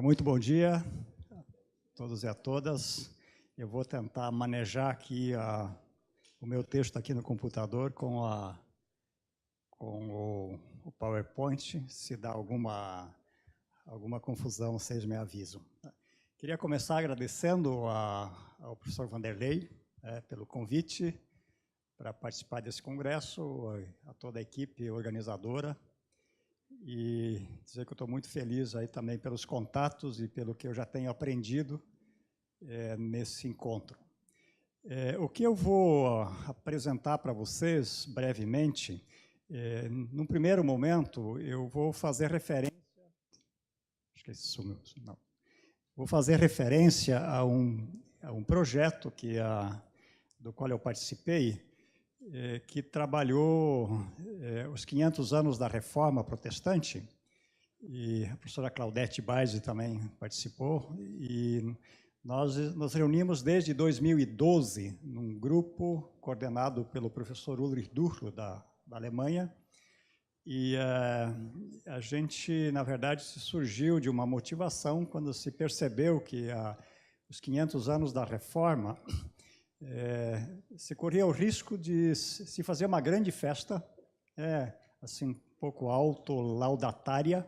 Muito bom dia a todos e a todas. Eu vou tentar manejar aqui o meu texto aqui no computador com o PowerPoint. Se dá alguma confusão, vocês me avisam. Queria começar agradecendo ao professor Vanderlei pelo convite para participar desse congresso, a toda a equipe organizadora, e dizer que eu estou muito feliz aí também pelos contatos e pelo que eu já tenho aprendido nesse encontro. O que eu vou apresentar para vocês brevemente, num primeiro momento, eu vou fazer referência... Acho que esse sumiu, não. Vou fazer referência a um projeto do qual eu participei, que trabalhou os 500 anos da Reforma Protestante, e a professora Claudete Baise também participou, e nós nos reunimos desde 2012 num grupo coordenado pelo professor Ulrich Duchlo, da Alemanha, e a gente, na verdade, surgiu de uma motivação quando se percebeu que os 500 anos da Reforma se corria o risco de se fazer uma grande festa, assim, um pouco autolaudatária,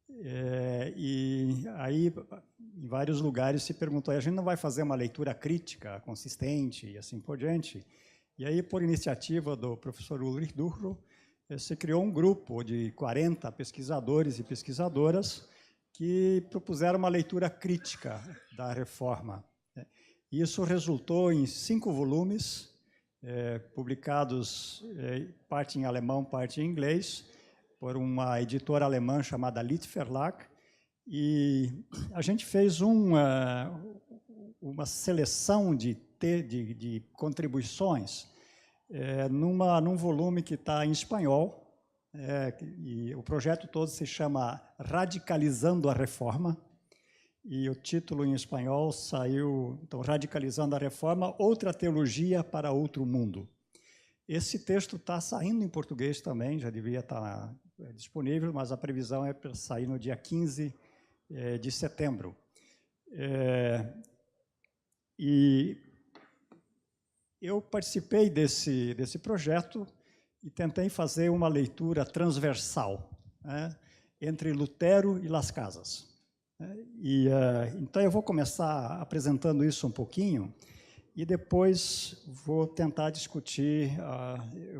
e aí, em vários lugares, se perguntou, a gente não vai fazer uma leitura crítica, consistente, e assim por diante? E aí, por iniciativa do professor Ulrich Duchlo, se criou um grupo de 40 pesquisadores e pesquisadoras que propuseram uma leitura crítica da Reforma. Isso resultou em 5 volumes, publicados parte em alemão, parte em inglês, por uma editora alemã chamada Littverlag, e a gente fez uma seleção de contribuições num volume que está em espanhol, e o projeto todo se chama Radicalizando a Reforma, e o título em espanhol saiu, então, Radicalizando a Reforma, Outra Teologia para Outro Mundo. Esse texto está saindo em português também, já devia estar disponível, mas a previsão é para sair no dia 15 de setembro. E eu participei desse projeto e tentei fazer uma leitura transversal, entre Lutero e Las Casas. Então, eu vou começar apresentando isso um pouquinho e depois vou tentar discutir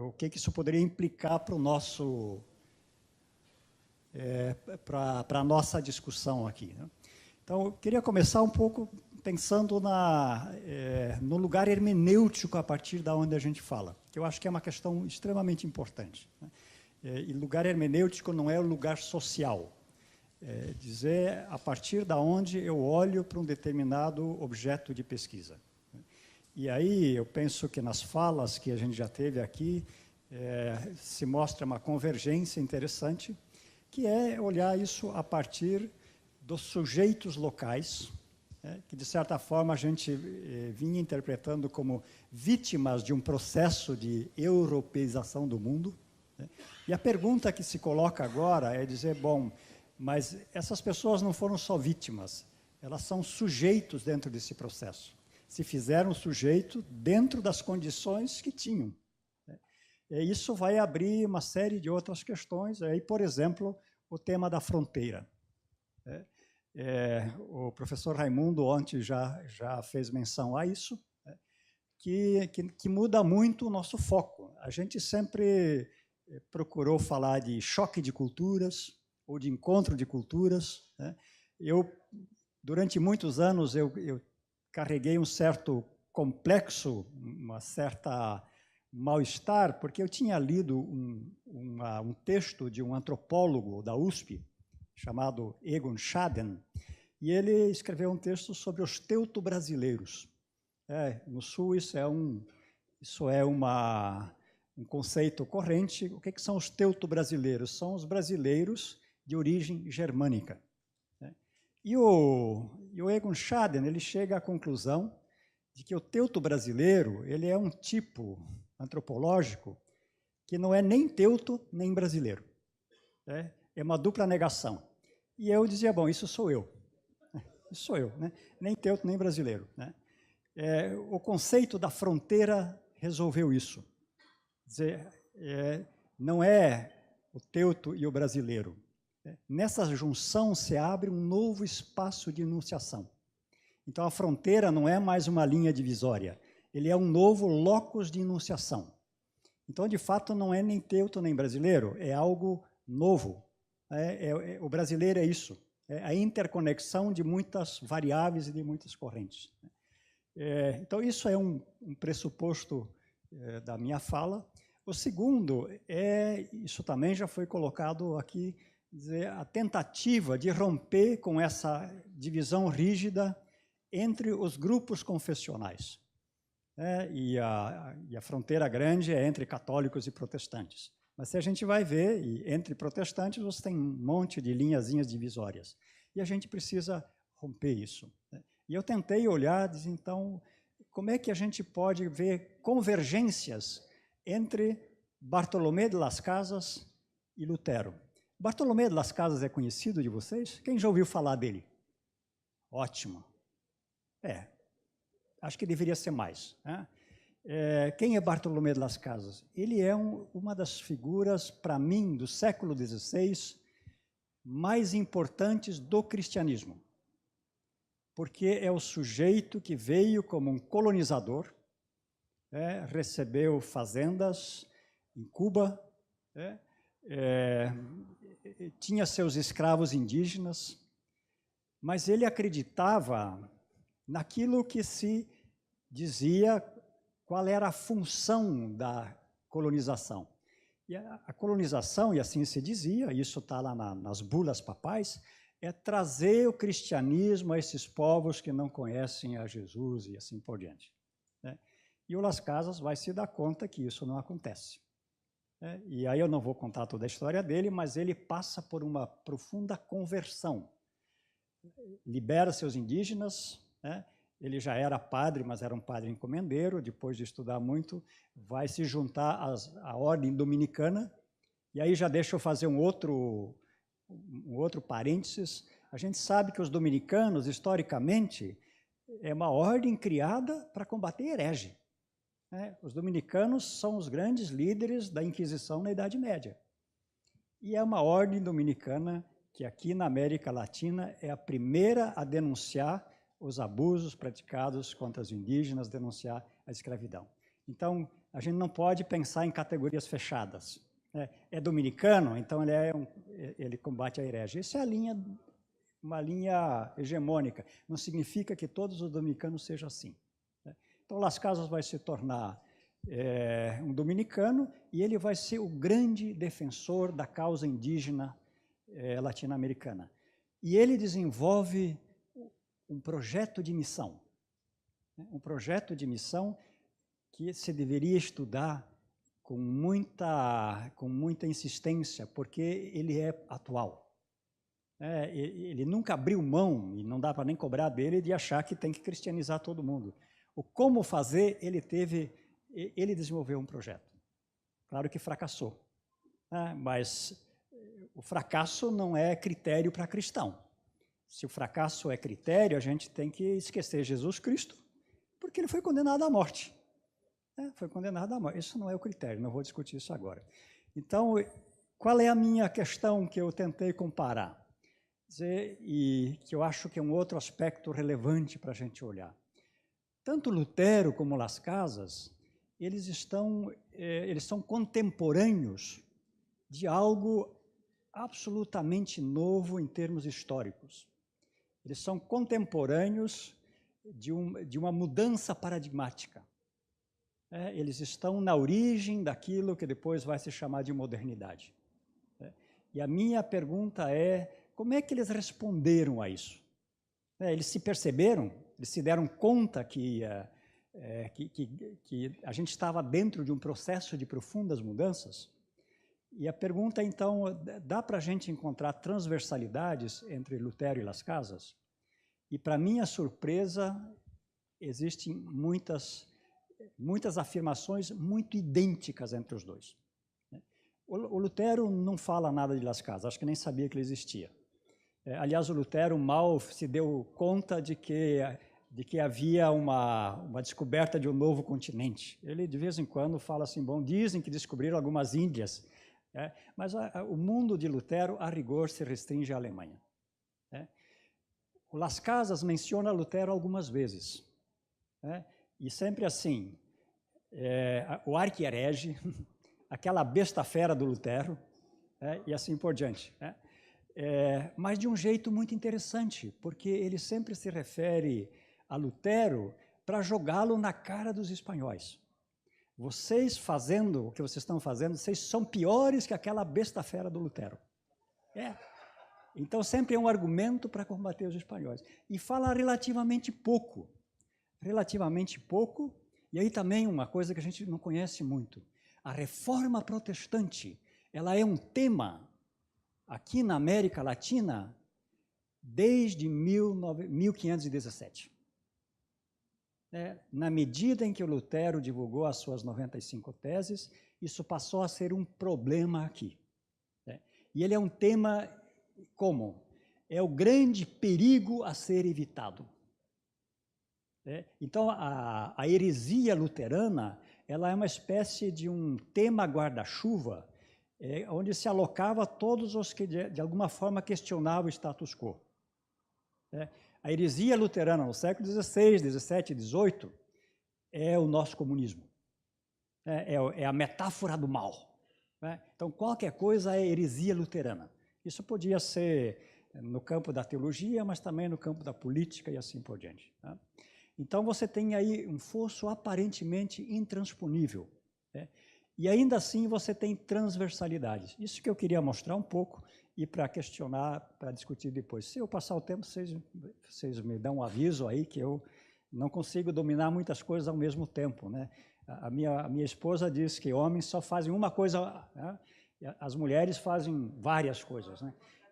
o que isso poderia implicar para a nossa discussão aqui. Então, eu queria começar um pouco pensando no lugar hermenêutico a partir da onde a gente fala, que eu acho que é uma questão extremamente importante. E lugar hermenêutico não é o lugar social. Dizer a partir da onde eu olho para um determinado objeto de pesquisa. E aí eu penso que nas falas que a gente já teve aqui se mostra uma convergência interessante, que é olhar isso a partir dos sujeitos locais, que de certa forma a gente vinha interpretando como vítimas de um processo de europeização do mundo. E a pergunta que se coloca agora é dizer, bom, mas essas pessoas não foram só vítimas, elas são sujeitos dentro desse processo. Se fizeram sujeito dentro das condições que tinham. E isso vai abrir uma série de outras questões, aí, por exemplo, o tema da fronteira. O professor Raimundo ontem já fez menção a isso, que muda muito o nosso foco. A gente sempre procurou falar de choque de culturas, ou de encontro de culturas. Durante muitos anos, eu carreguei um certo complexo, uma certa mal-estar, porque eu tinha lido um texto de um antropólogo da USP, chamado Egon Schaden, e ele escreveu um texto sobre os teuto-brasileiros. No Sul, isso é um conceito corrente. O que são os teuto-brasileiros? São os brasileiros de origem germânica. E o Egon Schaden, ele chega à conclusão de que o teuto brasileiro ele é um tipo antropológico que não é nem teuto nem brasileiro. É uma dupla negação. E eu dizia, bom, isso sou eu. Isso sou eu, né? Nem teuto, nem brasileiro, né? O conceito da fronteira resolveu isso. Quer dizer, não é o teuto e o brasileiro. Nessa junção se abre um novo espaço de enunciação. Então, a fronteira não é mais uma linha divisória, ele é um novo locus de enunciação. Então, de fato, não é nem teuto nem brasileiro, é algo novo. O brasileiro é isso, é a interconexão de muitas variáveis e de muitas correntes. Então, isso é um pressuposto da minha fala. O segundo isso também já foi colocado aqui, dizer, a tentativa de romper com essa divisão rígida entre os grupos confessionais. E a fronteira grande é entre católicos e protestantes. Mas se a gente vai ver, entre protestantes você tem um monte de linhazinhas divisórias. E a gente precisa romper isso. E eu tentei olhar, dizer, então, como é que a gente pode ver convergências entre Bartolomé de Las Casas e Lutero? Bartolomé de Las Casas é conhecido de vocês? Quem já ouviu falar dele? Ótimo. Acho que deveria ser mais. Né? Quem é Bartolomé de Las Casas? Ele é uma das figuras, para mim, do século XVI, mais importantes do cristianismo. Porque é o sujeito que veio como um colonizador, recebeu fazendas em Cuba, tinha seus escravos indígenas, mas ele acreditava naquilo que se dizia qual era a função da colonização. E a colonização, e assim se dizia, isso está lá nas bulas papais, é trazer o cristianismo a esses povos que não conhecem a Jesus e assim por diante. E o Las Casas vai se dar conta que isso não acontece. E aí eu não vou contar toda a história dele, mas ele passa por uma profunda conversão. Libera seus indígenas, ele já era padre, mas era um padre encomendeiro, depois de estudar muito, vai se juntar à ordem dominicana, e aí já deixa eu fazer um outro parênteses. A gente sabe que os dominicanos, historicamente, é uma ordem criada para combater herege. Os dominicanos são os grandes líderes da Inquisição na Idade Média. E é uma ordem dominicana que aqui na América Latina é a primeira a denunciar os abusos praticados contra os indígenas, denunciar a escravidão. Então, a gente não pode pensar em categorias fechadas. É dominicano, então ele combate a herege. Essa é uma linha hegemônica. Não significa que todos os dominicanos sejam assim. Então, Las Casas vai se tornar um dominicano e ele vai ser o grande defensor da causa indígena latino-americana. E ele desenvolve um projeto de missão. Um projeto de missão que se deveria estudar com muita insistência, porque ele é atual. Ele nunca abriu mão, e não dá para nem cobrar dele, de achar que tem que cristianizar todo mundo. O como fazer, ele desenvolveu um projeto. Claro que fracassou, mas o fracasso não é critério para cristão. Se o fracasso é critério, a gente tem que esquecer Jesus Cristo, porque ele foi condenado à morte. Foi condenado à morte. Isso não é o critério, não vou discutir isso agora. Então, qual é a minha questão que eu tentei comparar? E que eu acho que é um outro aspecto relevante para a gente olhar. Tanto Lutero como Las Casas, eles são contemporâneos de algo absolutamente novo em termos históricos. Eles são contemporâneos de uma mudança paradigmática. Eles estão na origem daquilo que depois vai se chamar de modernidade. E a minha pergunta é, como é que eles responderam a isso? Eles se perceberam, eles se deram conta que a gente estava dentro de um processo de profundas mudanças? E a pergunta, então, dá para a gente encontrar transversalidades entre Lutero e Las Casas? E, para minha surpresa, existem muitas afirmações muito idênticas entre os dois. O Lutero não fala nada de Las Casas, acho que nem sabia que ele existia. Aliás, o Lutero mal se deu conta de que havia uma descoberta de um novo continente. Ele, de vez em quando, fala assim, bom, dizem que descobriram algumas Índias, mas o mundo de Lutero, a rigor, se restringe à Alemanha. O Las Casas menciona Lutero algumas vezes, e sempre assim, o arquiherege, aquela besta fera do Lutero, e assim por diante. Mas de um jeito muito interessante, porque ele sempre se refere a Lutero para jogá-lo na cara dos espanhóis. Vocês fazendo o que vocês estão fazendo, vocês são piores que aquela besta fera do Lutero. Então sempre é um argumento para combater os espanhóis. E fala relativamente pouco, e aí também uma coisa que a gente não conhece muito. A reforma protestante, ela é um tema aqui na América Latina desde 1517. Na medida em que o Lutero divulgou as suas 95 teses, isso passou a ser um problema aqui. E ele é um tema como? É o grande perigo a ser evitado. Então, a heresia luterana, ela é uma espécie de um tema guarda-chuva, onde se alocava todos os que, de alguma forma, questionavam o status quo. A heresia luterana no século XVI, XVII, XVIII é o nosso comunismo. É a metáfora do mal. Então, qualquer coisa é heresia luterana. Isso podia ser no campo da teologia, mas também no campo da política e assim por diante. Então, você tem aí um fosso aparentemente intransponível. E ainda assim você tem transversalidades. Isso que eu queria mostrar um pouco e para questionar, para discutir depois. Se eu passar o tempo, vocês me dão um aviso aí que eu não consigo dominar muitas coisas ao mesmo tempo. A minha esposa diz que homens só fazem uma coisa, as mulheres fazem várias coisas.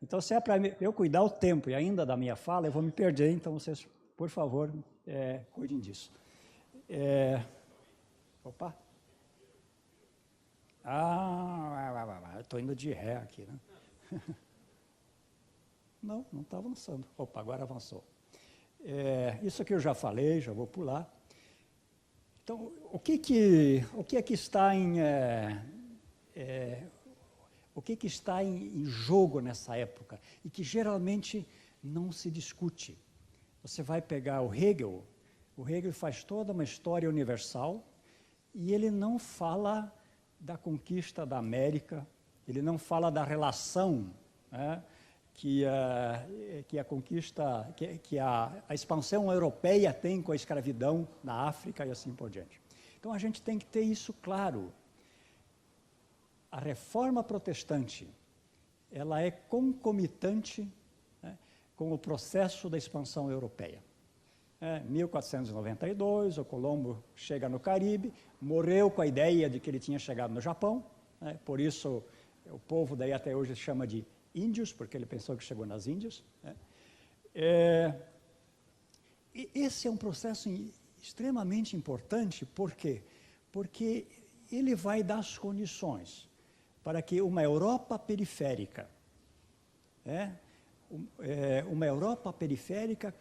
Então, se é para eu cuidar o tempo e ainda da minha fala, eu vou me perder, então vocês, por favor, cuidem disso. Opa! Eu estou indo de ré aqui, né? Não está avançando. Opa, agora avançou. Isso aqui eu já falei, já vou pular. Então, o que é que está em jogo nessa época e que geralmente não se discute? Você vai pegar o Hegel faz toda uma história universal e ele não fala da conquista da América, ele não fala da relação que a conquista, que a expansão europeia tem com a escravidão na África e assim por diante. Então a gente tem que ter isso claro. A reforma protestante, ela é concomitante com o processo da expansão europeia. 1492, o Colombo chega no Caribe, morreu com a ideia de que ele tinha chegado no Japão, por isso o povo daí até hoje chama de índios, porque ele pensou que chegou nas Índias. Esse é um processo extremamente importante, por quê? Porque ele vai dar as condições para que uma Europa periférica,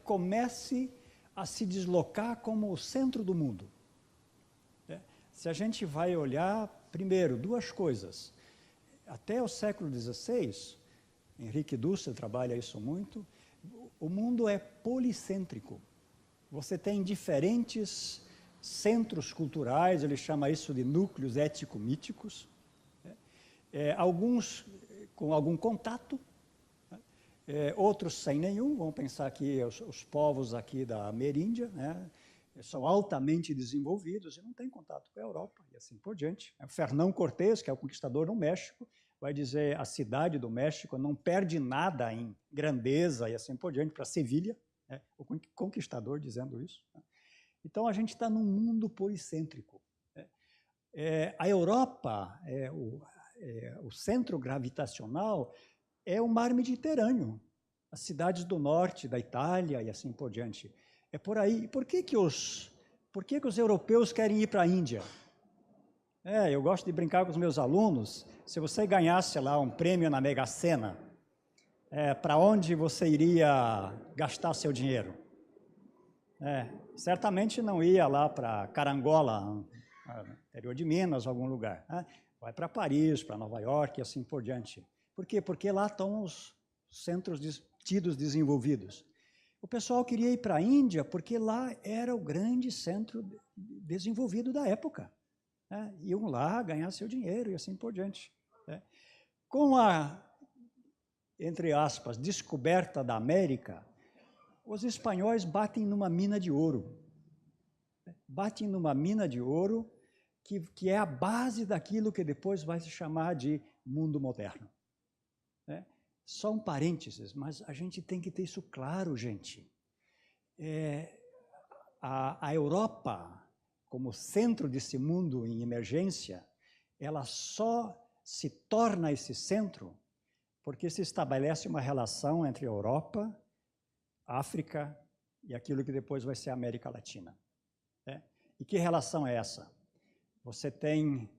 comece a se deslocar como o centro do mundo. Se a gente vai olhar, primeiro, duas coisas. Até o século XVI, Henrique Dussel trabalha isso muito, o mundo é policêntrico. Você tem diferentes centros culturais, ele chama isso de núcleos ético-míticos, alguns com algum contato, outros sem nenhum. Vamos pensar que os povos aqui da Ameríndia, são altamente desenvolvidos e não têm contato com a Europa e assim por diante. Fernão Cortés, que é o conquistador no México, vai dizer a cidade do México não perde nada em grandeza e assim por diante para Sevilha, o conquistador dizendo isso. Então a gente está num mundo policêntrico. A Europa, o centro gravitacional é o mar Mediterrâneo, as cidades do norte da Itália e assim por diante. É por aí. Por que os europeus querem ir para a Índia? Eu gosto de brincar com os meus alunos. Se você ganhasse lá um prêmio na Mega Sena, para onde você iria gastar seu dinheiro? Certamente não ia lá para Carangola, interior de Minas, algum lugar. Vai para Paris, para Nova York e assim por diante. Por quê? Porque lá estão os centros tidos desenvolvidos. O pessoal queria ir para a Índia porque lá era o grande centro desenvolvido da época. Iam lá ganhar seu dinheiro e assim por diante. Com a, entre aspas, descoberta da América, os espanhóis batem numa mina de ouro. Batem numa mina de ouro que é a base daquilo que depois vai se chamar de mundo moderno. Só um parênteses, mas a gente tem que ter isso claro, gente. A Europa, como centro desse mundo em emergência, ela só se torna esse centro porque se estabelece uma relação entre a Europa, África e aquilo que depois vai ser a América Latina. E que relação é essa? Você tem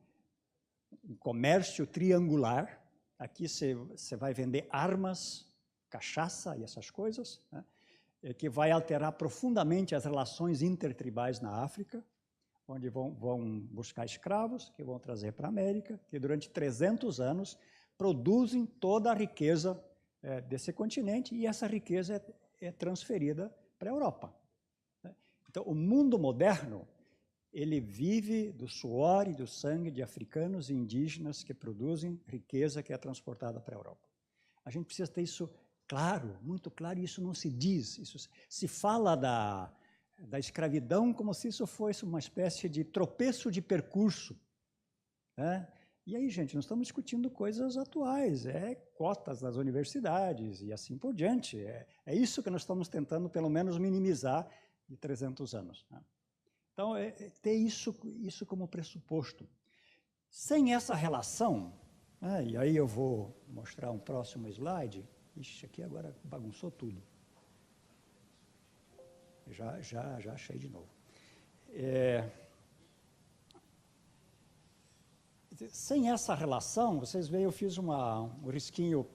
um comércio triangular, aqui você vai vender armas, cachaça e essas coisas, que vai alterar profundamente as relações intertribais na África, onde vão buscar escravos, que vão trazer para a América, que durante 300 anos produzem toda a riqueza desse continente, e essa riqueza é transferida para a Europa. Então, o mundo moderno, ele vive do suor e do sangue de africanos e indígenas que produzem riqueza que é transportada para a Europa. A gente precisa ter isso claro, muito claro, e isso não se diz. Isso se fala da escravidão como se isso fosse uma espécie de tropeço de percurso. E aí, gente, nós estamos discutindo coisas atuais, cotas das universidades e assim por diante. É isso que nós estamos tentando, pelo menos, minimizar de 300 anos. Então, ter isso como pressuposto. Sem essa relação, e aí eu vou mostrar um próximo slide. Ixi, aqui agora bagunçou tudo. Já achei de novo. Sem essa relação, vocês veem, eu fiz um risquinho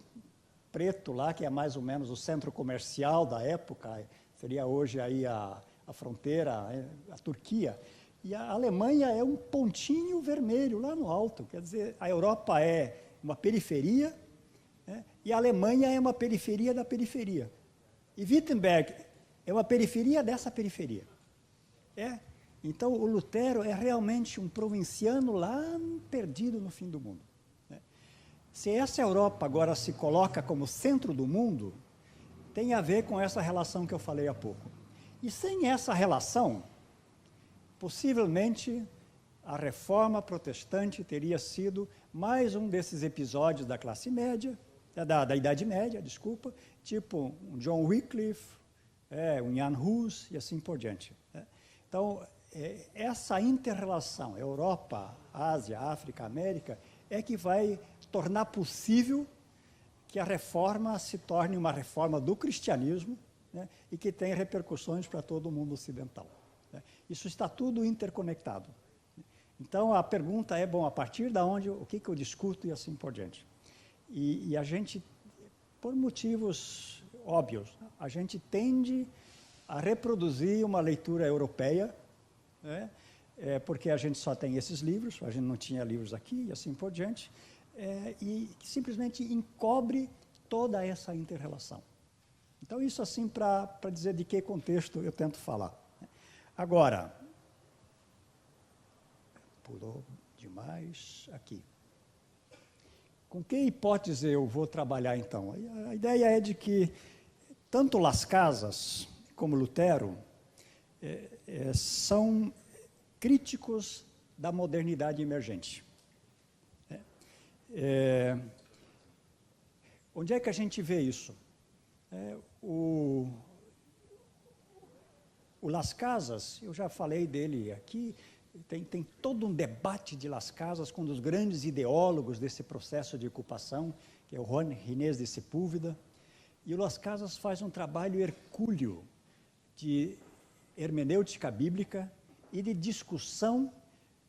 preto lá, que é mais ou menos o centro comercial da época, seria hoje aí a fronteira, a Turquia, e a Alemanha é um pontinho vermelho lá no alto, quer dizer, a Europa é uma periferia, e a Alemanha é uma periferia da periferia. E Wittenberg é uma periferia dessa periferia. Então, o Lutero é realmente um provinciano lá perdido no fim do mundo. Se essa Europa agora se coloca como centro do mundo, tem a ver com essa relação que eu falei há pouco. E sem essa relação, possivelmente a reforma protestante teria sido mais um desses episódios da classe média, da Idade Média, desculpa, tipo um John Wycliffe, um Jan Hus e assim por diante. Então, essa inter-relação Europa, Ásia, África, América, é que vai tornar possível que a reforma se torne uma reforma do cristianismo, e que tenha repercussões para todo o mundo ocidental. Isso está tudo interconectado. Então, a pergunta é, bom, a partir de onde, o que eu discuto e assim por diante. E a gente, por motivos óbvios, a gente tende a reproduzir uma leitura europeia, porque a gente só tem esses livros, a gente não tinha livros aqui e assim por diante, e simplesmente encobre toda essa inter-relação. Então, isso assim para dizer de que contexto eu tento falar. Agora, pulou demais aqui. Com que hipótese eu vou trabalhar, então? A ideia é de que tanto Las Casas como Lutero são críticos da modernidade emergente. Onde é que a gente vê isso? O Las Casas, eu já falei dele aqui, tem todo um debate de Las Casas com um dos grandes ideólogos desse processo de ocupação, que é o Juan Ginés de Sepúlveda, e o Las Casas faz um trabalho hercúleo de hermenêutica bíblica e de discussão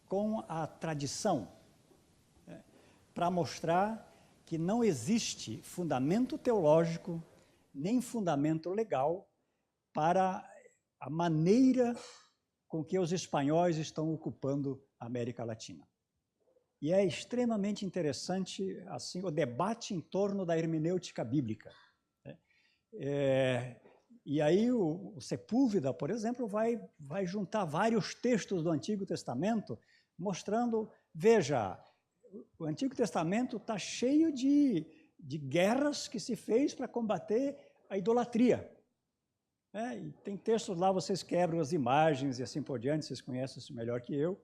com a tradição, para mostrar que não existe fundamento teológico nem fundamento legal para a maneira com que os espanhóis estão ocupando a América Latina. E é extremamente interessante assim o debate em torno da hermenêutica bíblica. E aí o Sepúlveda, por exemplo, vai juntar vários textos do Antigo Testamento, mostrando, veja, o Antigo Testamento está cheio de guerras que se fez para combater a idolatria. E tem textos lá, vocês quebram as imagens e assim por diante, vocês conhecem isso melhor que eu.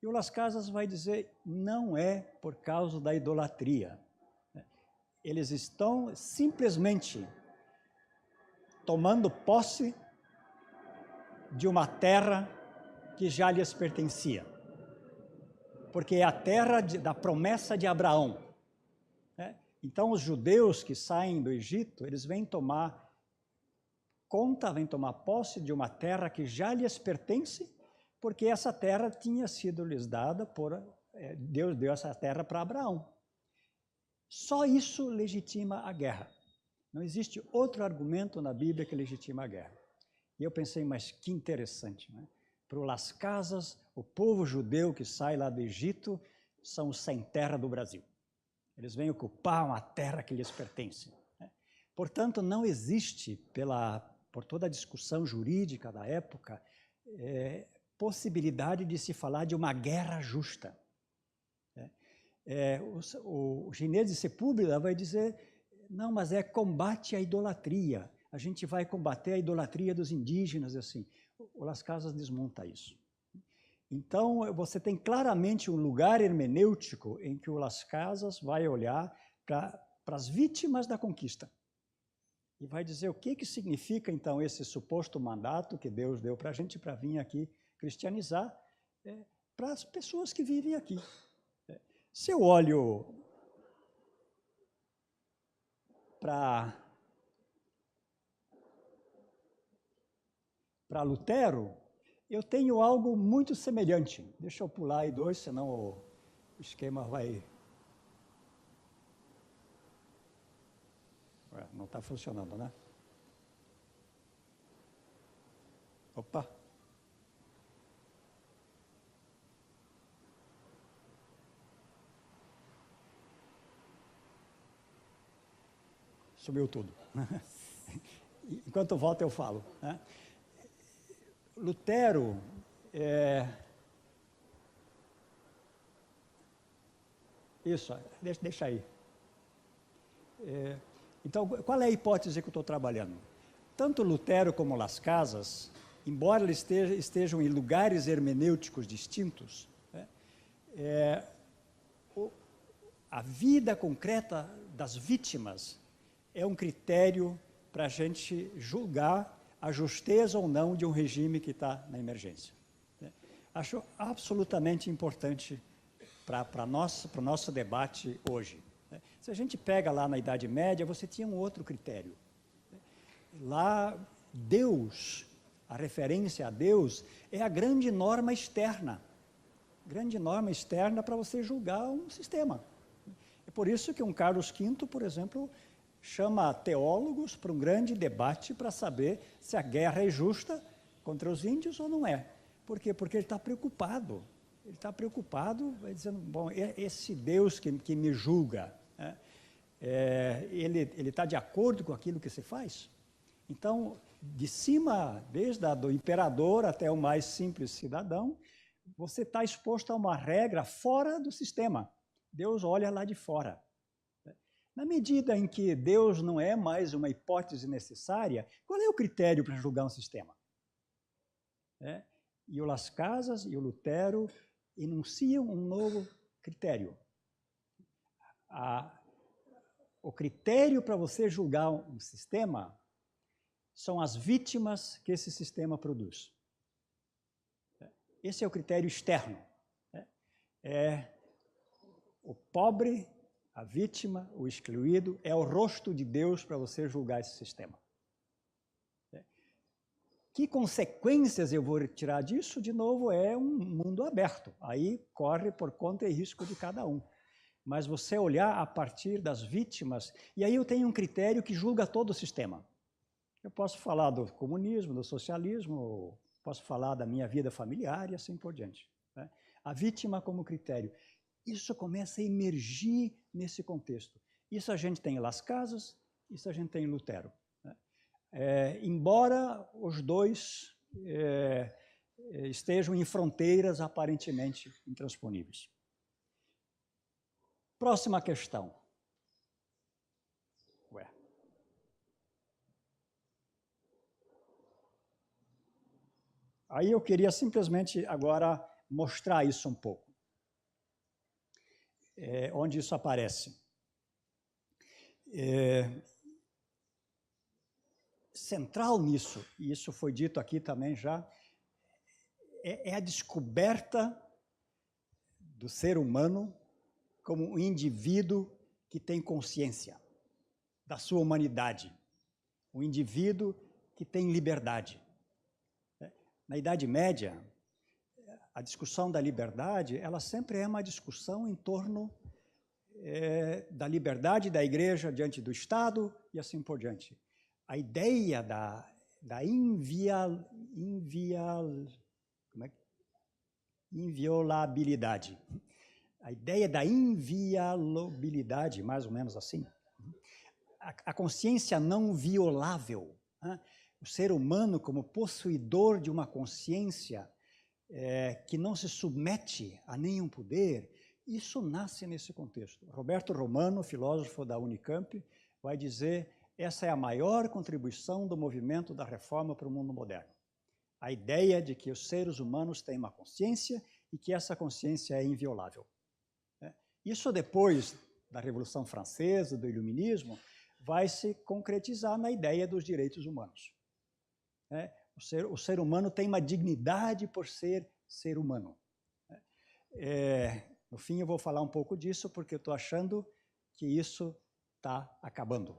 E o Las Casas vai dizer, não é por causa da idolatria. Eles estão simplesmente tomando posse de uma terra que já lhes pertencia. Porque é a terra da promessa de Abraão. Então, os judeus que saem do Egito, eles vêm tomar conta, vêm tomar posse de uma terra que já lhes pertence, porque essa terra tinha sido lhes dada por... Deus deu essa terra para Abraão. Só isso legitima a guerra. Não existe outro argumento na Bíblia que legitima a guerra. E eu pensei, mas que interessante, né? Para o Las Casas, o povo judeu que sai lá do Egito são os sem terra do Brasil. Eles vêm ocupar uma terra que lhes pertence. Portanto, não existe, por toda a discussão jurídica da época, possibilidade de se falar de uma guerra justa. O chinês de Sepúlveda vai dizer, não, mas é combate à idolatria. A gente vai combater a idolatria dos indígenas, assim. O Las Casas desmonta isso. Então, você tem claramente um lugar hermenêutico em que o Las Casas vai olhar para as vítimas da conquista. E vai dizer o que significa, então, esse suposto mandato que Deus deu para a gente para vir aqui cristianizar para as pessoas que vivem aqui. Se eu olho para Lutero, eu tenho algo muito semelhante. Deixa eu pular aí dois, senão o esquema vai... Não está funcionando, né? Opa! Sumiu tudo. Enquanto volta eu falo. Né? Lutero Isso, deixa aí. Então, qual é a hipótese que eu estou trabalhando? Tanto Lutero como Las Casas, embora eles estejam em lugares hermenêuticos distintos, a vida concreta das vítimas é um critério para a gente julgar a justeza ou não de um regime que está na emergência. Acho absolutamente importante para o nosso debate hoje. Se a gente pega lá na Idade Média, você tinha um outro critério. Lá, Deus, a referência a Deus, é a grande norma externa. Grande norma externa para você julgar um sistema. É por isso que um Carlos V, por exemplo, chama teólogos para um grande debate para saber se a guerra é justa contra os índios ou não é. Por quê? Porque ele está preocupado. Ele está preocupado, vai dizendo, bom, esse Deus que me julga, ele está de acordo com aquilo que se faz? Então, de cima, desde do imperador até o mais simples cidadão, você está exposto a uma regra fora do sistema. Deus olha lá de fora. Na medida em que Deus não é mais uma hipótese necessária, qual é o critério para julgar um sistema? E o Las Casas e o Lutero enunciam um novo critério. O critério para você julgar um sistema são as vítimas que esse sistema produz. Esse é o critério externo. O pobre, a vítima, o excluído, é o rosto de Deus para você julgar esse sistema. Que consequências eu vou tirar disso? De novo, é um mundo aberto. Aí corre por conta e risco de cada um. mas você olhar a partir das vítimas, e aí eu tenho um critério que julga todo o sistema. Eu posso falar do comunismo, do socialismo, posso falar da minha vida familiar e assim por diante, né? A vítima como critério. Isso começa a emergir nesse contexto. Isso a gente tem em Las Casas, isso a gente tem em Lutero, né? Embora os dois estejam em fronteiras aparentemente intransponíveis. Próxima questão. Aí eu queria simplesmente agora mostrar isso um pouco. Onde isso aparece. Central nisso, e isso foi dito aqui também já, é a descoberta do ser humano como um indivíduo que tem consciência da sua humanidade, um indivíduo que tem liberdade. Na Idade Média, a discussão da liberdade, ela sempre é uma discussão em torno da liberdade da Igreja diante do Estado e assim por diante. A ideia da inviolabilidade, a ideia da inviolabilidade, mais ou menos assim, a consciência não violável, né? O ser humano como possuidor de uma consciência que não se submete a nenhum poder, isso nasce nesse contexto. Roberto Romano, filósofo da Unicamp, vai dizer: essa é a maior contribuição do movimento da reforma para o mundo moderno. A ideia de que os seres humanos têm uma consciência e que essa consciência é inviolável. Isso depois da Revolução Francesa, do Iluminismo, vai se concretizar na ideia dos direitos humanos. O ser humano tem uma dignidade por ser ser humano. No fim, eu vou falar um pouco disso, porque eu estou achando que isso está acabando.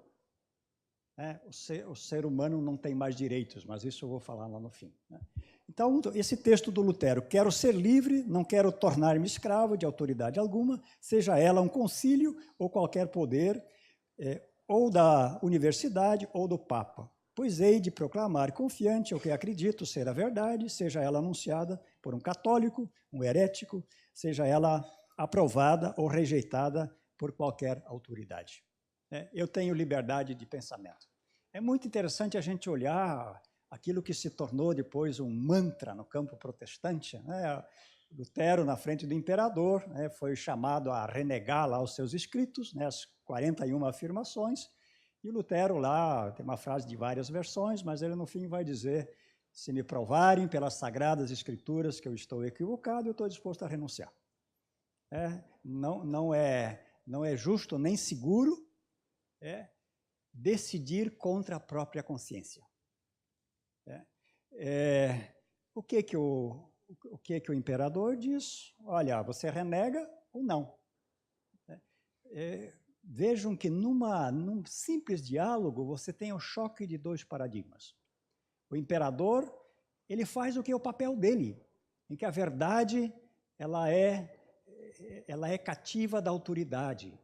O ser humano não tem mais direitos, mas isso eu vou falar lá no fim. Então, esse texto do Lutero: quero ser livre, não quero tornar-me escravo de autoridade alguma, seja ela um concílio ou qualquer poder, ou da universidade ou do Papa, pois hei de proclamar confiante o que acredito ser a verdade, seja ela anunciada por um católico, um herético, seja ela aprovada ou rejeitada por qualquer autoridade. Eu tenho liberdade de pensamento. É muito interessante a gente olhar aquilo que se tornou depois um mantra no campo protestante, né? Lutero, na frente do imperador, né, foi chamado a renegar lá os seus escritos, né, as 41 afirmações, e Lutero lá tem uma frase de várias versões, mas ele no fim vai dizer: se me provarem pelas sagradas escrituras que eu estou equivocado, eu estou disposto a renunciar. Não é justo nem seguro decidir contra a própria consciência. O que o imperador diz? Olha, você renega ou não. Vejam que num simples diálogo você tem o choque de dois paradigmas. O imperador, ele faz o que é o papel dele, em que a verdade ela é cativa da autoridade.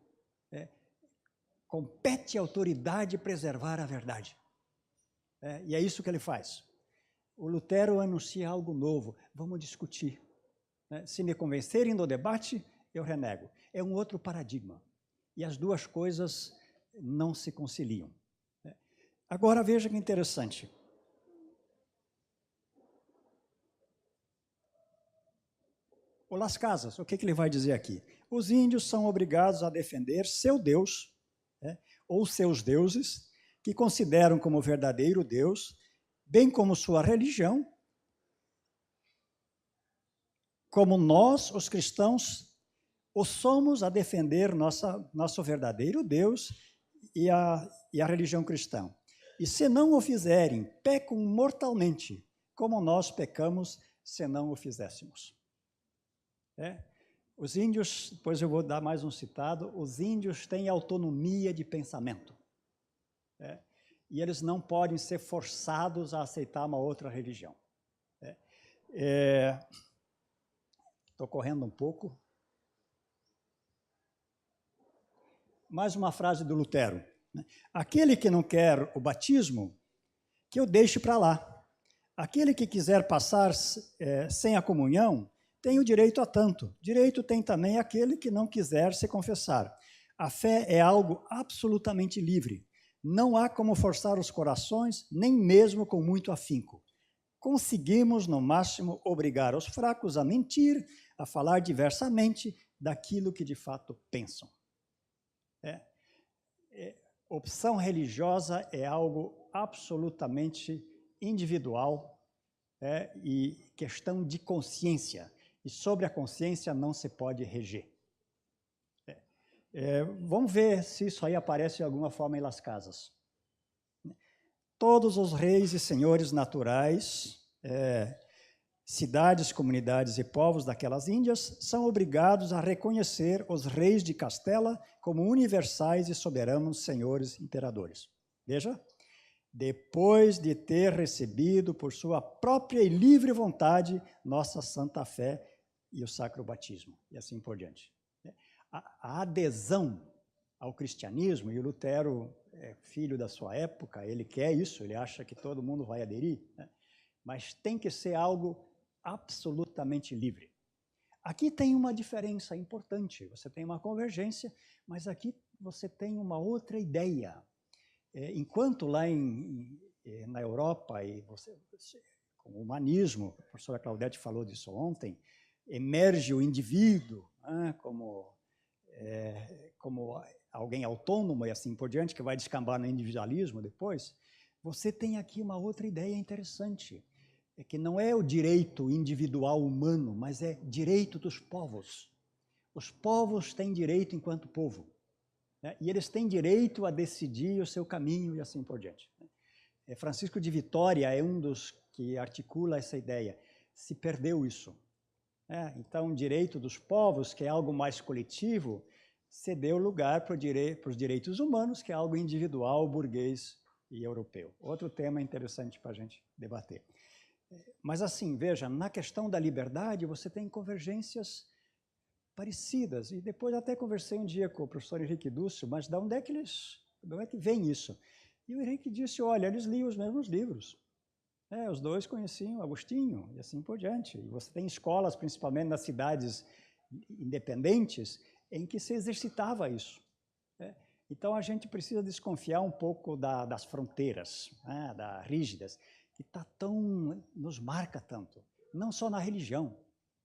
Compete à autoridade preservar a verdade. E é isso que ele faz. O Lutero anuncia algo novo: vamos discutir. Se me convencerem no debate, eu renego. É um outro paradigma. E as duas coisas não se conciliam. Agora veja que interessante. O Las Casas, o que ele vai dizer aqui? Os índios são obrigados a defender seu Deus, ou seus deuses, que consideram como verdadeiro Deus, bem como sua religião, como nós, os cristãos, o somos a defender nosso verdadeiro Deus e a religião cristã. E se não o fizerem, pecam mortalmente, como nós pecamos se não o fizéssemos. Os índios, depois eu vou dar mais um citado, os índios têm autonomia de pensamento. E eles não podem ser forçados a aceitar uma outra religião. Estou correndo um pouco. mais uma frase do Lutero, né? Aquele que não quer o batismo, que eu deixe para lá. Aquele que quiser passar sem a comunhão, tem o direito a tanto. Direito tem também aquele que não quiser se confessar. A fé é algo absolutamente livre. Não há como forçar os corações, nem mesmo com muito afinco. Conseguimos, no máximo, obrigar os fracos a mentir, a falar diversamente daquilo que de fato pensam. Opção religiosa é algo absolutamente individual e questão de consciência. E sobre a consciência não se pode reger. Vamos ver se isso aí aparece de alguma forma em Las Casas. Todos os reis e senhores naturais, cidades, comunidades e povos daquelas Índias são obrigados a reconhecer os reis de Castela como universais e soberanos senhores imperadores. Veja, depois de ter recebido por sua própria e livre vontade nossa santa fé e o sacro batismo, e assim por diante. A adesão ao cristianismo, e o Lutero é filho da sua época, ele quer isso, ele acha que todo mundo vai aderir, né? Mas tem que ser algo absolutamente livre. Aqui tem uma diferença importante, você tem uma convergência, mas aqui você tem uma outra ideia. Enquanto lá na Europa, e com o humanismo, a professora Claudete falou disso ontem, emerge o indivíduo, né, como alguém autônomo e assim por diante, que vai descambar no individualismo depois, você tem aqui uma outra ideia interessante, que não é o direito individual humano, mas é direito dos povos. Os povos têm direito enquanto povo, né, e eles têm direito a decidir o seu caminho e assim por diante. Francisco de Vitória é um dos que articula essa ideia. Se perdeu isso. Então, o direito dos povos, que é algo mais coletivo, cedeu lugar para os direitos humanos, que é algo individual, burguês e europeu. Outro tema interessante para a gente debater. Mas assim, veja, na questão da liberdade, você tem convergências parecidas. E depois até conversei um dia com o professor Henrique Dúcio, mas de onde é que vem isso? E o Henrique disse, olha, eles liam os mesmos livros. Os dois conheciam Agostinho e assim por diante. E você tem escolas, principalmente nas cidades independentes, em que se exercitava isso. Então, a gente precisa desconfiar um pouco das fronteiras, rígidas, que nos marca tanto, não só na religião.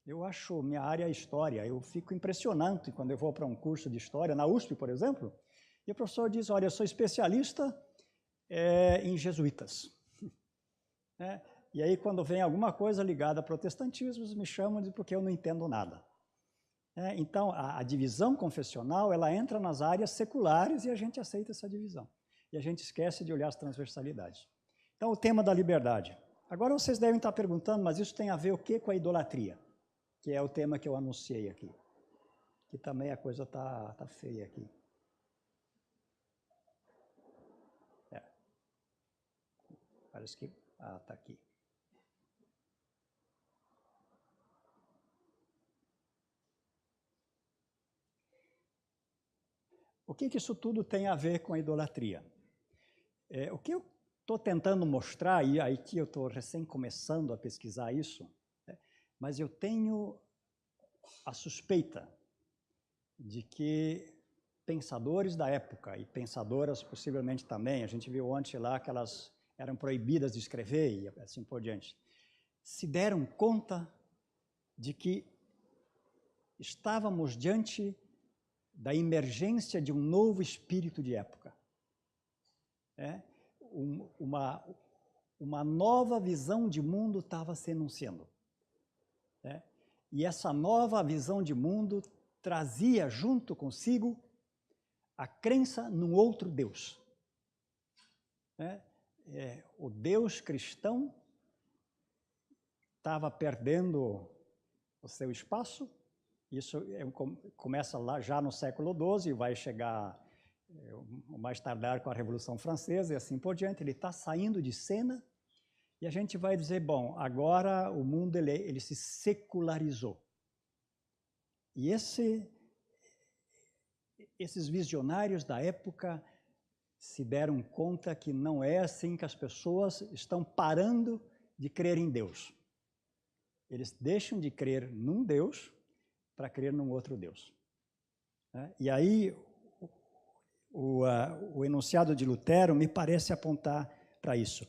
Eu acho, minha área é história, eu fico impressionante quando eu vou para um curso de história, na USP, por exemplo, e o professor diz, olha, eu sou especialista em jesuítas. E aí, quando vem alguma coisa ligada a protestantismo, me chamam de porque eu não entendo nada. Então, a divisão confessional, ela entra nas áreas seculares e a gente aceita essa divisão. E a gente esquece de olhar as transversalidades. Então, o tema da liberdade. Agora, vocês devem estar perguntando, mas isso tem a ver o quê com a idolatria? Que é o tema que eu anunciei aqui. Que também a coisa tá feia aqui. Parece que... está aqui. O que isso tudo tem a ver com a idolatria? O que eu estou tentando mostrar, e aí que eu estou recém começando a pesquisar isso, mas eu tenho a suspeita de que pensadores da época, e pensadoras possivelmente também, a gente viu ontem lá que elas eram proibidas de escrever e assim por diante, se deram conta de que estávamos diante da emergência de um novo espírito de época. Uma nova visão de mundo estava se enunciando. E essa nova visão de mundo trazia junto consigo a crença num outro Deus. O Deus cristão estava perdendo o seu espaço. Isso começa lá já no século XII e vai chegar mais tardar com a Revolução Francesa e assim por diante. Ele está saindo de cena e a gente vai dizer, bom, agora o mundo ele se secularizou. E esses visionários da época se deram conta que não é assim que as pessoas estão parando de crer em Deus. Eles deixam de crer num Deus para crer num outro Deus. E aí, o enunciado de Lutero me parece apontar para isso.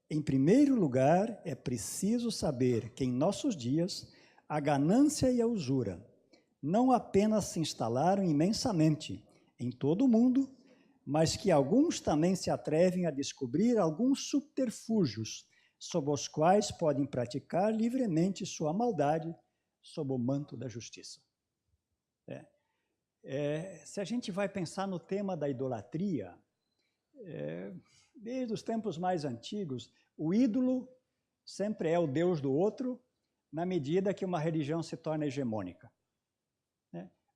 Em primeiro lugar, é preciso saber que em nossos dias a ganância e a usura não apenas se instalaram imensamente em todo o mundo, mas que alguns também se atrevem a descobrir alguns subterfúgios sob os quais podem praticar livremente sua maldade sob o manto da justiça. Se a gente vai pensar no tema da idolatria, desde os tempos mais antigos, o ídolo sempre é o Deus do outro, na medida que uma religião se torna hegemônica.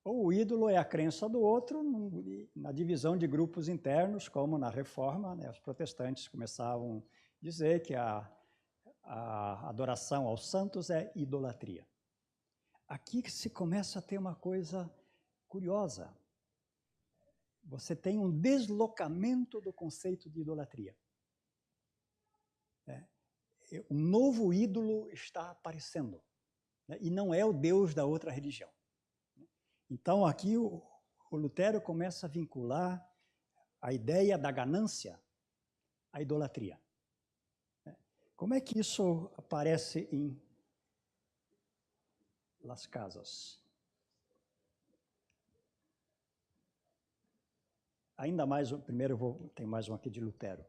Ou o ídolo é a crença do outro na divisão de grupos internos, como na Reforma, os protestantes começavam a dizer que a adoração aos santos é idolatria. Aqui que se começa a ter uma coisa curiosa. Você tem um deslocamento do conceito de idolatria. Um novo ídolo está aparecendo, e não é o Deus da outra religião. Então, aqui o Lutero começa a vincular a ideia da ganância à idolatria. Como é que isso aparece em Las Casas? Ainda mais, primeiro tem mais um aqui de Lutero.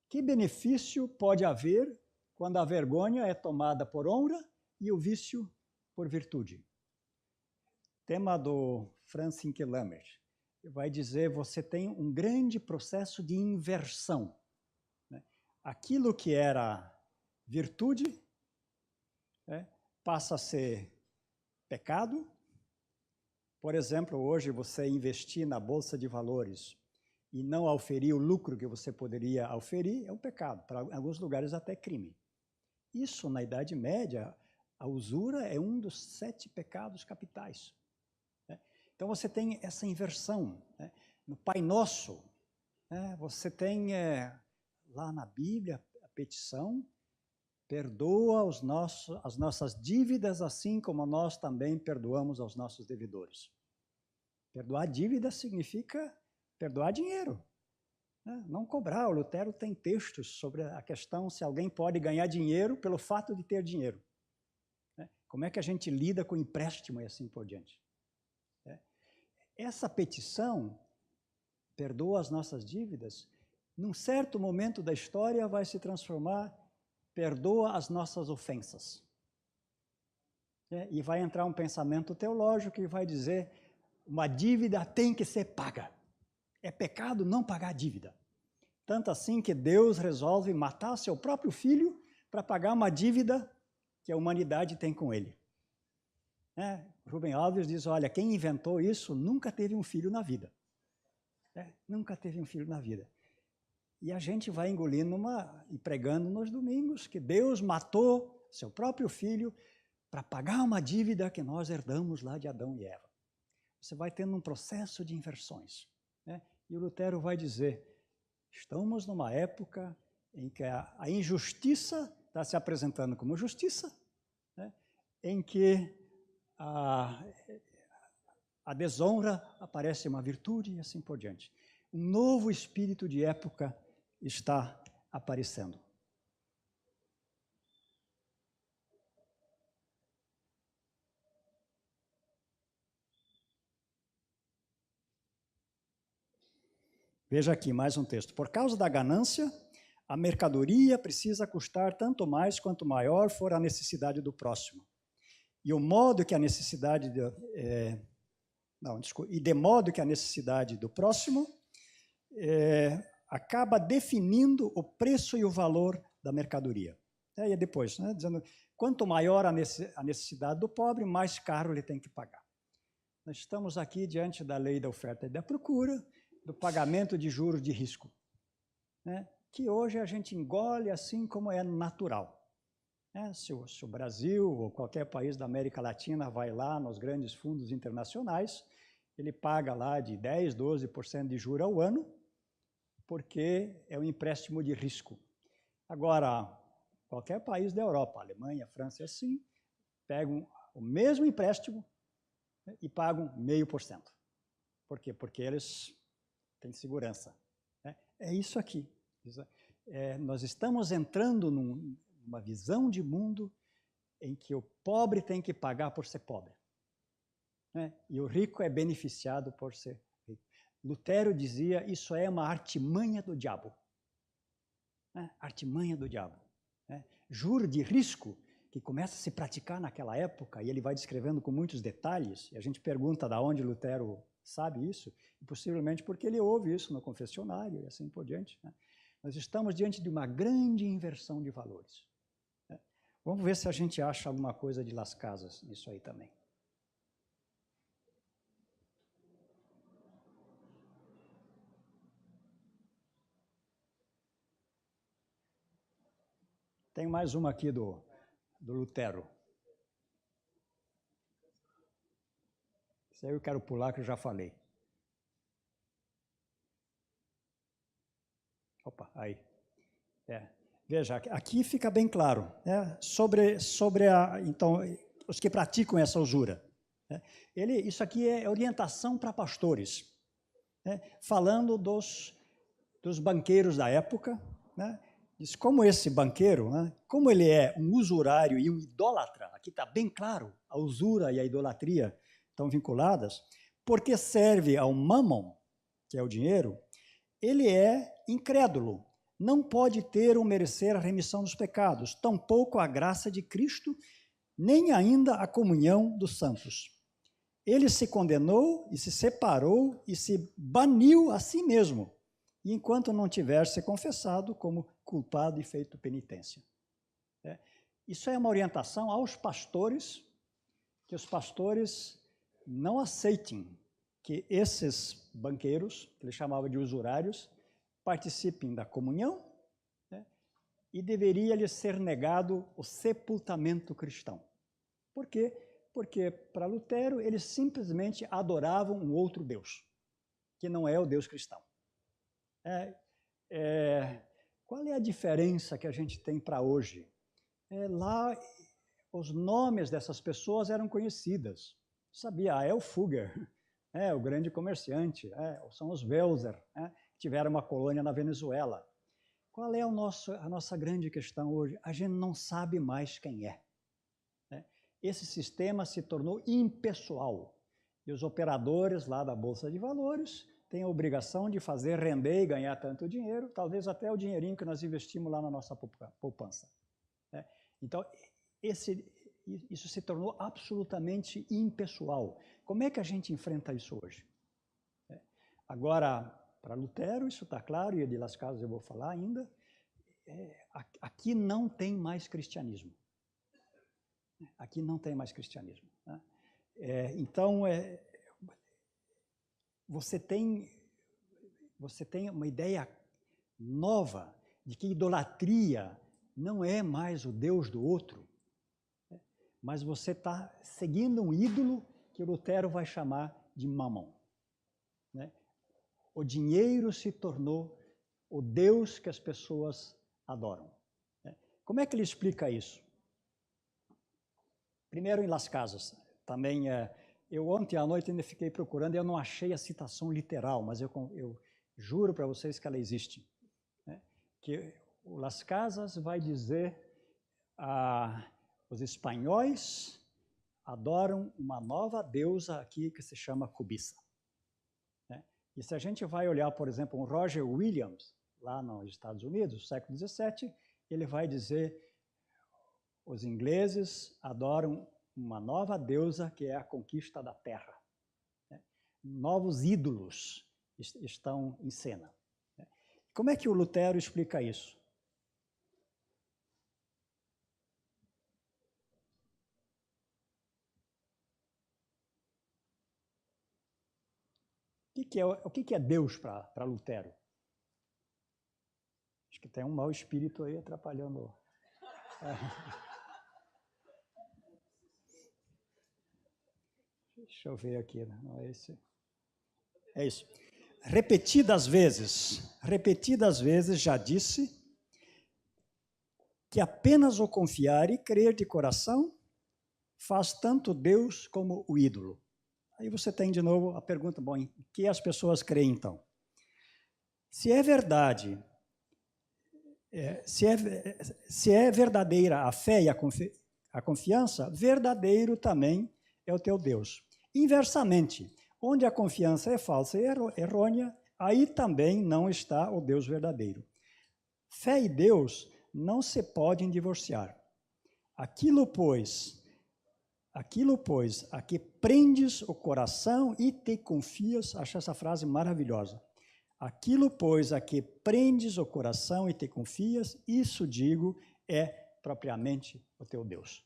Que benefício pode haver quando a vergonha é tomada por honra e o vício por virtude? Tema do Franz Hinkelammer. Vai dizer, você tem um grande processo de inversão. Aquilo que era virtude passa a ser pecado. Por exemplo, hoje você investir na Bolsa de Valores e não auferir o lucro que você poderia auferir é um pecado, para alguns lugares até crime. Isso, na Idade Média, a usura é um dos 7 pecados capitais. Então, você tem essa inversão. No Pai Nosso, você tem lá na Bíblia a petição, perdoa as nossas dívidas, assim como nós também perdoamos aos nossos devedores. Perdoar dívida significa perdoar dinheiro, não cobrar. O Lutero tem textos sobre a questão se alguém pode ganhar dinheiro pelo fato de ter dinheiro. Como é que a gente lida com empréstimo e assim por diante. Essa petição, perdoa as nossas dívidas, num certo momento da história vai se transformar, perdoa as nossas ofensas. E vai entrar um pensamento teológico que vai dizer, uma dívida tem que ser paga. É pecado não pagar a dívida. Tanto assim que Deus resolve matar seu próprio filho para pagar uma dívida que a humanidade tem com ele. Rubem Alves diz, olha, quem inventou isso nunca teve um filho na vida. Nunca teve um filho na vida. E a gente vai engolindo e pregando nos domingos que Deus matou seu próprio filho para pagar uma dívida que nós herdamos lá de Adão e Eva. Você vai tendo um processo de inversões. E o Lutero vai dizer, estamos numa época em que a injustiça está se apresentando como justiça, em que a desonra aparece uma virtude e assim por diante. Um novo espírito de época está aparecendo. Veja aqui mais um texto. Por causa da ganância, a mercadoria precisa custar tanto mais quanto maior for a necessidade do próximo. E o modo que a necessidade de modo que a necessidade do próximo acaba definindo o preço e o valor da mercadoria. E depois, dizendo, quanto maior a necessidade do pobre, mais caro ele tem que pagar. Nós estamos aqui diante da lei da oferta e da procura, do pagamento de juros de risco, que hoje a gente engole assim como é natural. Se o Brasil ou qualquer país da América Latina vai lá nos grandes fundos internacionais, ele paga lá de 10%, 12% de juros ao ano, porque é um empréstimo de risco. Agora, qualquer país da Europa, Alemanha, França, assim, pegam o mesmo empréstimo, né, e pagam 0,5%. Por quê? Porque eles têm segurança. Né? É isso aqui. Nós estamos entrando numa visão de mundo em que o pobre tem que pagar por ser pobre, né? E o rico é beneficiado por ser rico. Lutero dizia, isso é uma artimanha do diabo. Né? Artimanha do diabo. Né? Juro de risco, que começa a se praticar naquela época, e ele vai descrevendo com muitos detalhes, e a gente pergunta de onde Lutero sabe isso, e possivelmente porque ele ouve isso no confessionário, e assim por diante. Né? Nós estamos diante de uma grande inversão de valores. Né? Vamos ver se a gente acha alguma coisa de Las Casas nisso aí também. Tem mais uma aqui do Lutero. Isso aí eu quero pular, que eu já falei. Opa, aí. Veja, aqui fica bem claro, né, sobre então, os que praticam essa usura. Né, isso aqui é orientação para pastores, né, falando dos banqueiros da época, né, diz como esse banqueiro, né, como ele é um usurário e um idólatra, aqui está bem claro, a usura e a idolatria estão vinculadas, porque serve ao mammon, que é o dinheiro, ele é incrédulo, não pode ter ou merecer a remissão dos pecados, tampouco a graça de Cristo, nem ainda a comunhão dos santos. Ele se condenou e se separou e se baniu a si mesmo, enquanto não tiver se confessado como culpado e feito penitência. Isso é uma orientação aos pastores, que os pastores não aceitem que esses banqueiros, que ele chamava de usurários, participem da comunhão, né, e deveria lhes ser negado o sepultamento cristão. Por quê? Porque, para Lutero, eles simplesmente adoravam um outro Deus, que não é o Deus cristão. Qual é a diferença que a gente tem para hoje? Lá, os nomes dessas pessoas eram conhecidas. Sabia, é o Fugger, o grande comerciante, são os Welser, tiveram uma colônia na Venezuela. Qual é a nossa grande questão hoje? A gente não sabe mais quem é. Esse sistema se tornou impessoal, e os operadores lá da Bolsa de Valores têm a obrigação de fazer render e ganhar tanto dinheiro, talvez até o dinheirinho que nós investimos lá na nossa poupança. Então, isso se tornou absolutamente impessoal. Como é que a gente enfrenta isso hoje? Agora, para Lutero, isso está claro, e de Las Casas eu vou falar ainda, aqui não tem mais cristianismo. Aqui não tem mais cristianismo. Né? Então, você tem uma ideia nova de que idolatria não é mais o Deus do outro, mas você está seguindo um ídolo que Lutero vai chamar de Mammon. Né? O dinheiro se tornou o Deus que as pessoas adoram. Como é que ele explica isso? Primeiro em Las Casas, também eu ontem à noite ainda fiquei procurando e eu não achei a citação literal, mas eu juro para vocês que ela existe. Né? Que o Las Casas vai dizer os espanhóis adoram uma nova deusa aqui que se chama cobiça. Né? E se a gente vai olhar, por exemplo, um Roger Williams, lá nos Estados Unidos, século XVII, ele vai dizer os ingleses adoram uma nova deusa que é a conquista da terra. Novos ídolos estão em cena. Como é que o Lutero explica isso? O que é Deus para Lutero? Acho que tem um mau espírito aí atrapalhando. Deixa eu ver aqui, não é esse? É isso. Repetidas vezes já disse que apenas o confiar e crer de coração faz tanto Deus como o ídolo. Aí você tem de novo a pergunta, bom, em que as pessoas creem então? Se é verdade, se é verdadeira a fé e a confiança, verdadeiro também é o teu Deus. Inversamente, onde a confiança é falsa e errônea, aí também não está o Deus verdadeiro. Fé e Deus não se podem divorciar. Aquilo, pois, a que prendes o coração e te confias, acho essa frase maravilhosa. Aquilo, pois, a que prendes o coração e te confias, isso, digo, é propriamente o teu Deus.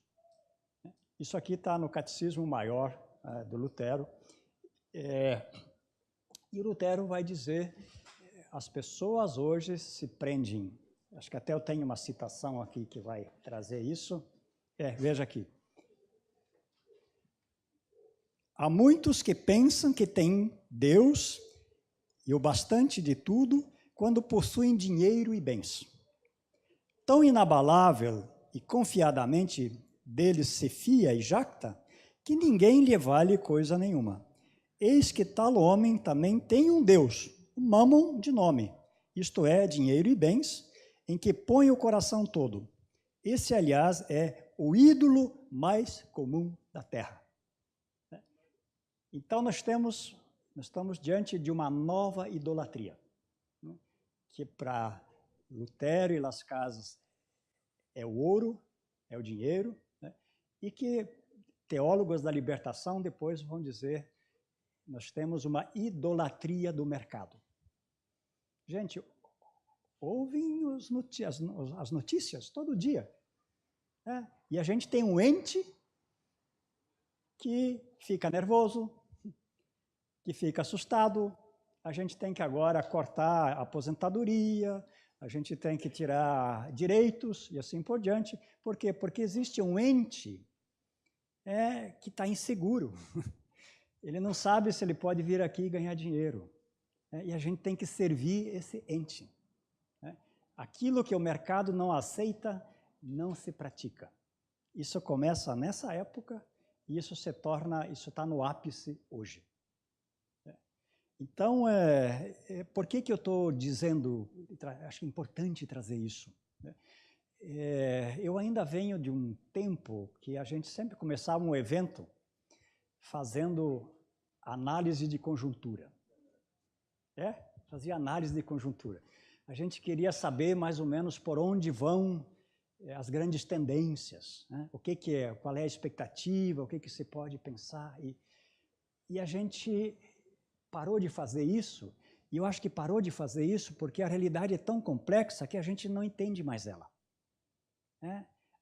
Isso aqui está no Catecismo Maior do Lutero. E o Lutero vai dizer, as pessoas hoje se prendem, acho que até eu tenho uma citação aqui que vai trazer isso. Veja aqui. Há muitos que pensam que têm Deus e o bastante de tudo quando possuem dinheiro e bens. Tão inabalável e confiadamente deles se fia e jacta, que ninguém lhe vale coisa nenhuma. Eis que tal homem também tem um Deus, o Mammon de nome, isto é, dinheiro e bens, em que põe o coração todo. Esse, aliás, é o ídolo mais comum da terra. Então, nós estamos diante de uma nova idolatria, né? Que para Lutero e Las Casas é o ouro, é o dinheiro, né? E que teólogos da libertação depois vão dizer, nós temos uma idolatria do mercado. Gente, ouvem as notícias todo dia, né? E a gente tem um ente que fica nervoso, que fica assustado, a gente tem que agora cortar a aposentadoria, a gente tem que tirar direitos e assim por diante. Por quê? Porque existe um ente que está inseguro. Ele não sabe se ele pode vir aqui e ganhar dinheiro. E a gente tem que servir esse ente. Aquilo que o mercado não aceita, não se pratica. Isso começa nessa época e isso está no ápice hoje. Então, por que eu estou dizendo, acho importante trazer isso? Eu ainda venho de um tempo que a gente sempre começava um evento fazendo análise de conjuntura. Fazia análise de conjuntura. A gente queria saber mais ou menos por onde vão as grandes tendências, né? Qual é a expectativa, o que se pode pensar. E a gente parou de fazer isso, e eu acho que parou de fazer isso porque a realidade é tão complexa que a gente não entende mais ela.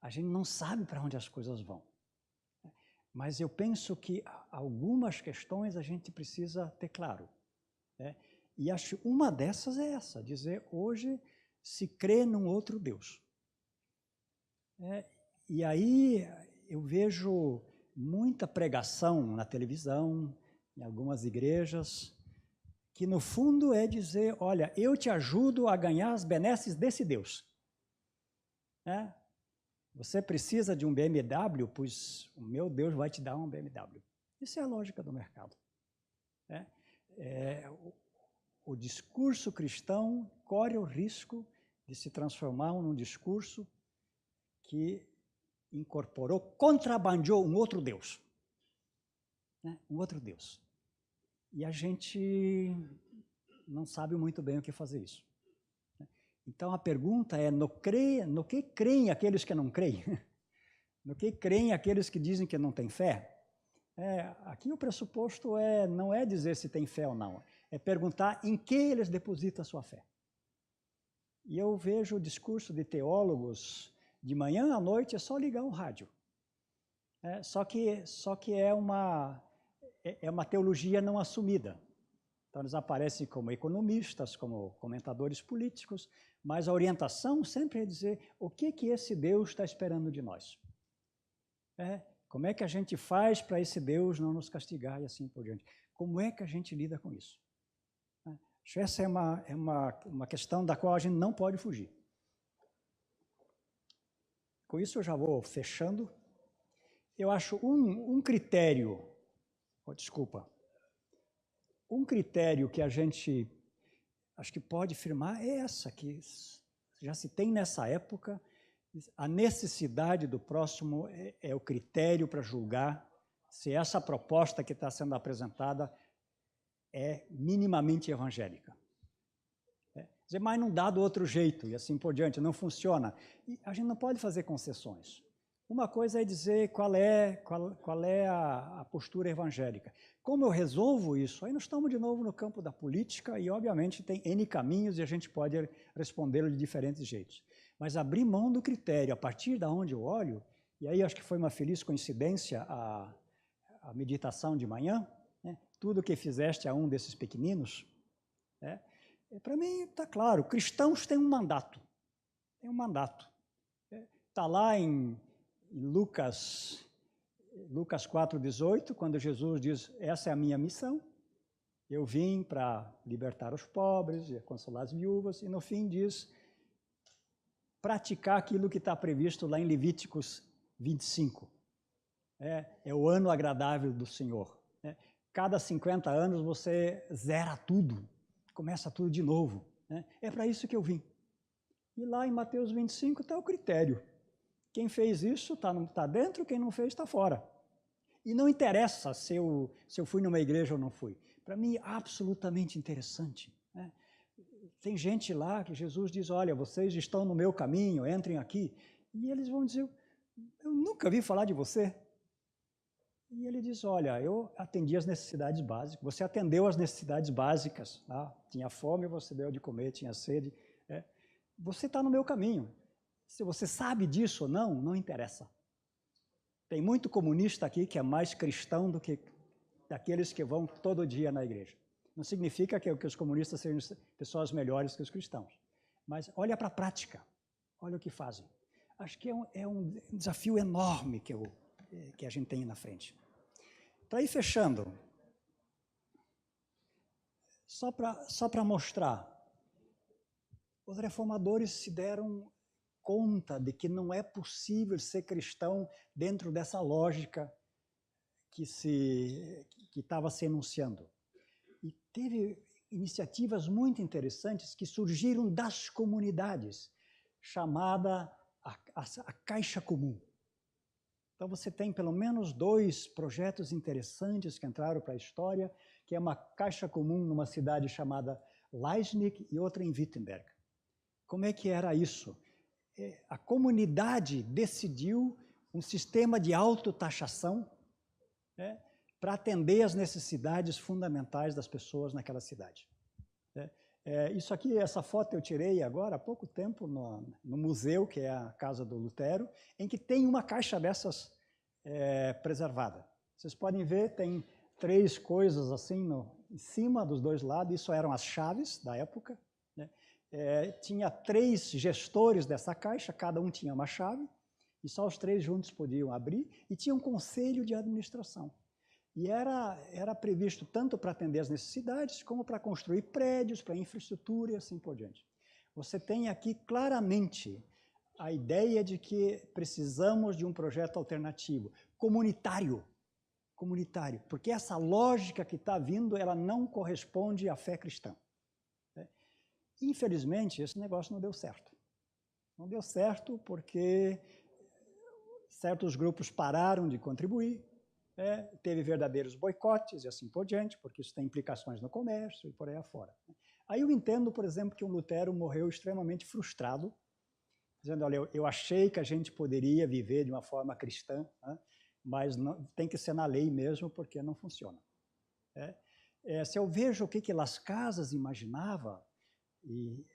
A gente não sabe para onde as coisas vão. Mas eu penso que algumas questões a gente precisa ter claro. E acho que uma dessas é essa, dizer, hoje se crê num outro Deus. E aí eu vejo muita pregação na televisão, em algumas igrejas, que no fundo é dizer, olha, eu te ajudo a ganhar as benesses desse Deus. Você precisa de um BMW, pois o meu Deus vai te dar um BMW. Isso é a lógica do mercado. O discurso cristão corre o risco de se transformar num discurso que incorporou, contrabandeou um outro Deus. Um outro Deus. E a gente não sabe muito bem o que fazer isso. Então, a pergunta é, no que creem aqueles que não creem? No que creem aqueles que dizem que não têm fé? Aqui o pressuposto não é dizer se tem fé ou não, é perguntar em que eles depositam a sua fé. E eu vejo o discurso de teólogos, de manhã à noite é só ligar o rádio. Só que é uma teologia não assumida. Então, eles aparecem como economistas, como comentadores políticos, mas a orientação sempre é dizer o que esse Deus está esperando de nós. Como é que a gente faz para esse Deus não nos castigar e assim por diante? Como é que a gente lida com isso? Essa é uma questão da qual a gente não pode fugir. Com isso eu já vou fechando. Eu acho um critério, um critério que a gente acho que pode afirmar é essa, que já se tem nessa época, a necessidade do próximo é o critério para julgar se essa proposta que está sendo apresentada é minimamente evangélica. Mas não dá do outro jeito, e assim por diante, não funciona. E a gente não pode fazer concessões. Uma coisa é dizer qual é a postura evangélica. Como eu resolvo isso? Aí nós estamos de novo no campo da política e, obviamente, tem N caminhos e a gente pode respondê-lo de diferentes jeitos. Mas abrir mão do critério, a partir de onde eu olho, e aí acho que foi uma feliz coincidência a meditação de manhã, né? Tudo que fizeste a um desses pequeninos, né? Para mim está claro, cristãos têm um mandato, Está lá em Lucas 4,18, quando Jesus diz, essa é a minha missão, eu vim para libertar os pobres e consolar as viúvas, e no fim diz, praticar aquilo que está previsto lá em Levíticos 25. É o ano agradável do Senhor. Cada 50 anos você zera tudo, começa tudo de novo. É para isso que eu vim. E lá em Mateus 25 está o critério. Quem fez isso está dentro, quem não fez está fora. E não interessa se eu fui numa igreja ou não fui. Para mim é absolutamente interessante. Tem gente lá que Jesus diz, olha, vocês estão no meu caminho, entrem aqui. E eles vão dizer, eu nunca vi falar de você. E ele diz, olha, eu atendi as necessidades básicas, você atendeu as necessidades básicas, tá? Tinha fome, você deu de comer, tinha sede. Você está no meu caminho. Se você sabe disso ou não, não interessa. Tem muito comunista aqui que é mais cristão do que daqueles que vão todo dia na igreja. Não significa que os comunistas sejam pessoas melhores que os cristãos. Mas olha para a prática, olha o que fazem. Acho que é um desafio enorme que a gente tem na frente. Para ir fechando, só para mostrar, os reformadores se deram conta de que não é possível ser cristão dentro dessa lógica que estava se enunciando. E teve iniciativas muito interessantes que surgiram das comunidades, chamada a Caixa Comum. Então você tem pelo menos 2 projetos interessantes que entraram para a história, que é uma Caixa Comum numa cidade chamada Leisnig e outra em Wittenberg. Como é que era isso? A comunidade decidiu um sistema de autotaxação, para atender às necessidades fundamentais das pessoas naquela cidade. Isso aqui, essa foto eu tirei agora há pouco tempo no museu, que é a Casa do Lutero, em que tem uma caixa dessas preservada. Vocês podem ver, tem 3 coisas assim em cima dos 2 lados, isso eram as chaves da época. Tinha 3 gestores dessa caixa, cada um tinha uma chave, e só os 3 juntos podiam abrir, e tinha um conselho de administração. E era previsto tanto para atender as necessidades, como para construir prédios, para infraestrutura e assim por diante. Você tem aqui claramente a ideia de que precisamos de um projeto alternativo, comunitário, porque essa lógica que está vindo, ela não corresponde à fé cristã. Infelizmente, esse negócio não deu certo. Não deu certo porque certos grupos pararam de contribuir, teve verdadeiros boicotes e assim por diante, porque isso tem implicações no comércio e por aí afora. Aí eu entendo, por exemplo, que o Lutero morreu extremamente frustrado, dizendo, olha, eu achei que a gente poderia viver de uma forma cristã, mas não, tem que ser na lei mesmo, porque não funciona. Se eu vejo o que Las Casas imaginava, e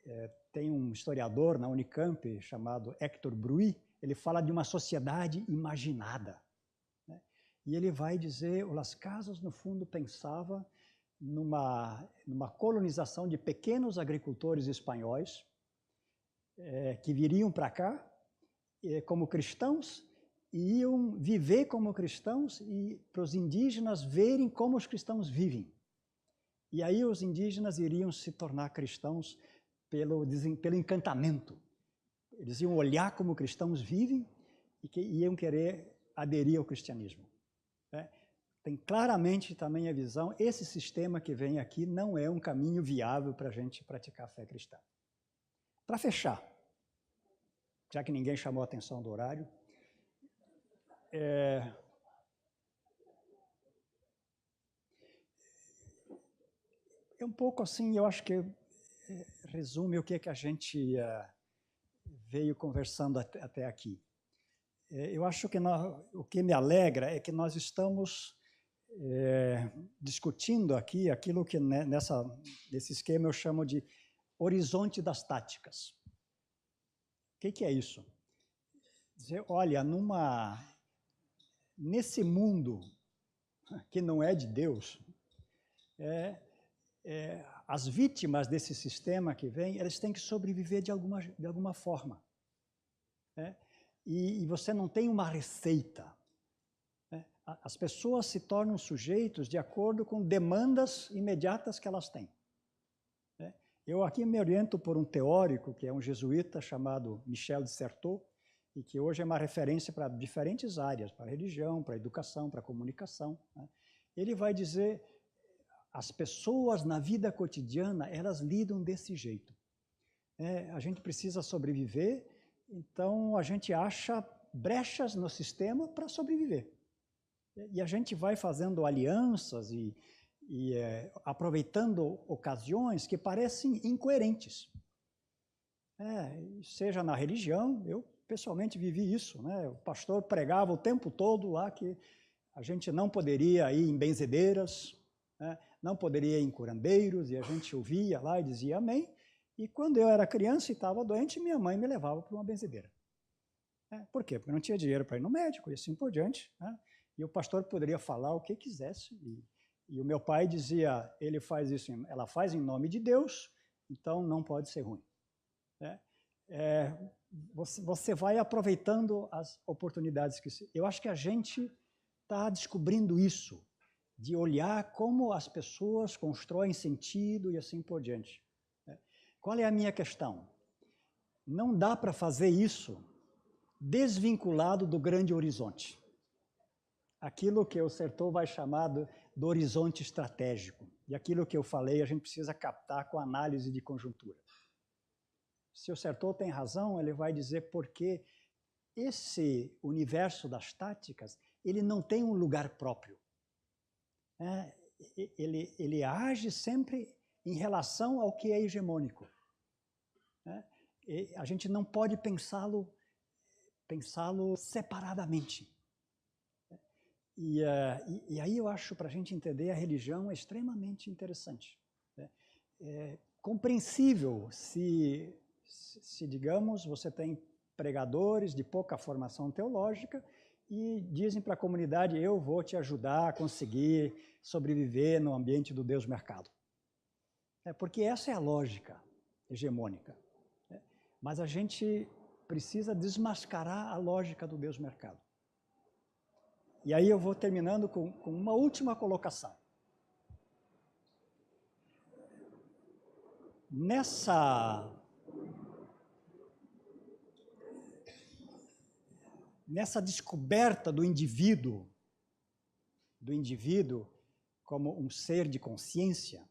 tem um historiador na Unicamp chamado Hector Bruy, ele fala de uma sociedade imaginada. E ele vai dizer, o Las Casas, no fundo, pensava numa colonização de pequenos agricultores espanhóis que viriam para cá como cristãos e iam viver como cristãos e para os indígenas verem como os cristãos vivem. E aí os indígenas iriam se tornar cristãos pelo encantamento. Eles iam olhar como cristãos vivem e iam querer aderir ao cristianismo. Tem claramente também a visão, esse sistema que vem aqui não é um caminho viável para a gente praticar a fé cristã. Para fechar, já que ninguém chamou a atenção do horário, é um pouco assim, eu acho que resume o que a gente veio conversando até aqui. Eu acho que o que me alegra é que nós estamos discutindo aqui aquilo que nesse esquema eu chamo de horizonte das táticas. O que é isso? Dizer, olha, nesse mundo que não é de Deus, as vítimas desse sistema que vem, elas têm que sobreviver de alguma forma. E você não tem uma receita. As pessoas se tornam sujeitos de acordo com demandas imediatas que elas têm. Eu aqui me oriento por um teórico, que é um jesuíta chamado Michel de Certeau, e que hoje é uma referência para diferentes áreas, para a religião, para a educação, para a comunicação. Ele vai dizer, as pessoas na vida cotidiana, elas lidam desse jeito. A gente precisa sobreviver, então a gente acha brechas no sistema para sobreviver. E a gente vai fazendo alianças e aproveitando ocasiões que parecem incoerentes. Seja na religião, eu pessoalmente vivi isso. O pastor pregava o tempo todo lá que a gente não poderia ir em benzedeiras, não poderia ir em curandeiros, e a gente ouvia lá e dizia amém. E quando eu era criança e estava doente, minha mãe me levava para uma benzedeira. Por quê? Porque não tinha dinheiro para ir no médico e assim por diante. E o pastor poderia falar o que quisesse. E o meu pai dizia, ela faz em nome de Deus, então não pode ser ruim. Você vai aproveitando as oportunidades que... Eu acho que a gente está descobrindo isso, de olhar como as pessoas constroem sentido e assim por diante. Qual é a minha questão? Não dá para fazer isso desvinculado do grande horizonte. Aquilo que o Certeau vai chamar do horizonte estratégico. E aquilo que eu falei, a gente precisa captar com análise de conjuntura. Se o Certeau tem razão, ele vai dizer porque esse universo das táticas, ele não tem um lugar próprio. Ele age sempre em relação ao que é hegemônico. A gente não pode pensá-lo separadamente. E aí eu acho, para a gente entender, a religião é extremamente interessante. É compreensível se, digamos, você tem pregadores de pouca formação teológica e dizem para a comunidade, eu vou te ajudar a conseguir sobreviver no ambiente do Deus mercado. Porque essa é a lógica hegemônica. Mas a gente precisa desmascarar a lógica do Deus mercado. E aí eu vou terminando com uma última colocação. Nessa descoberta do indivíduo como um ser de consciência,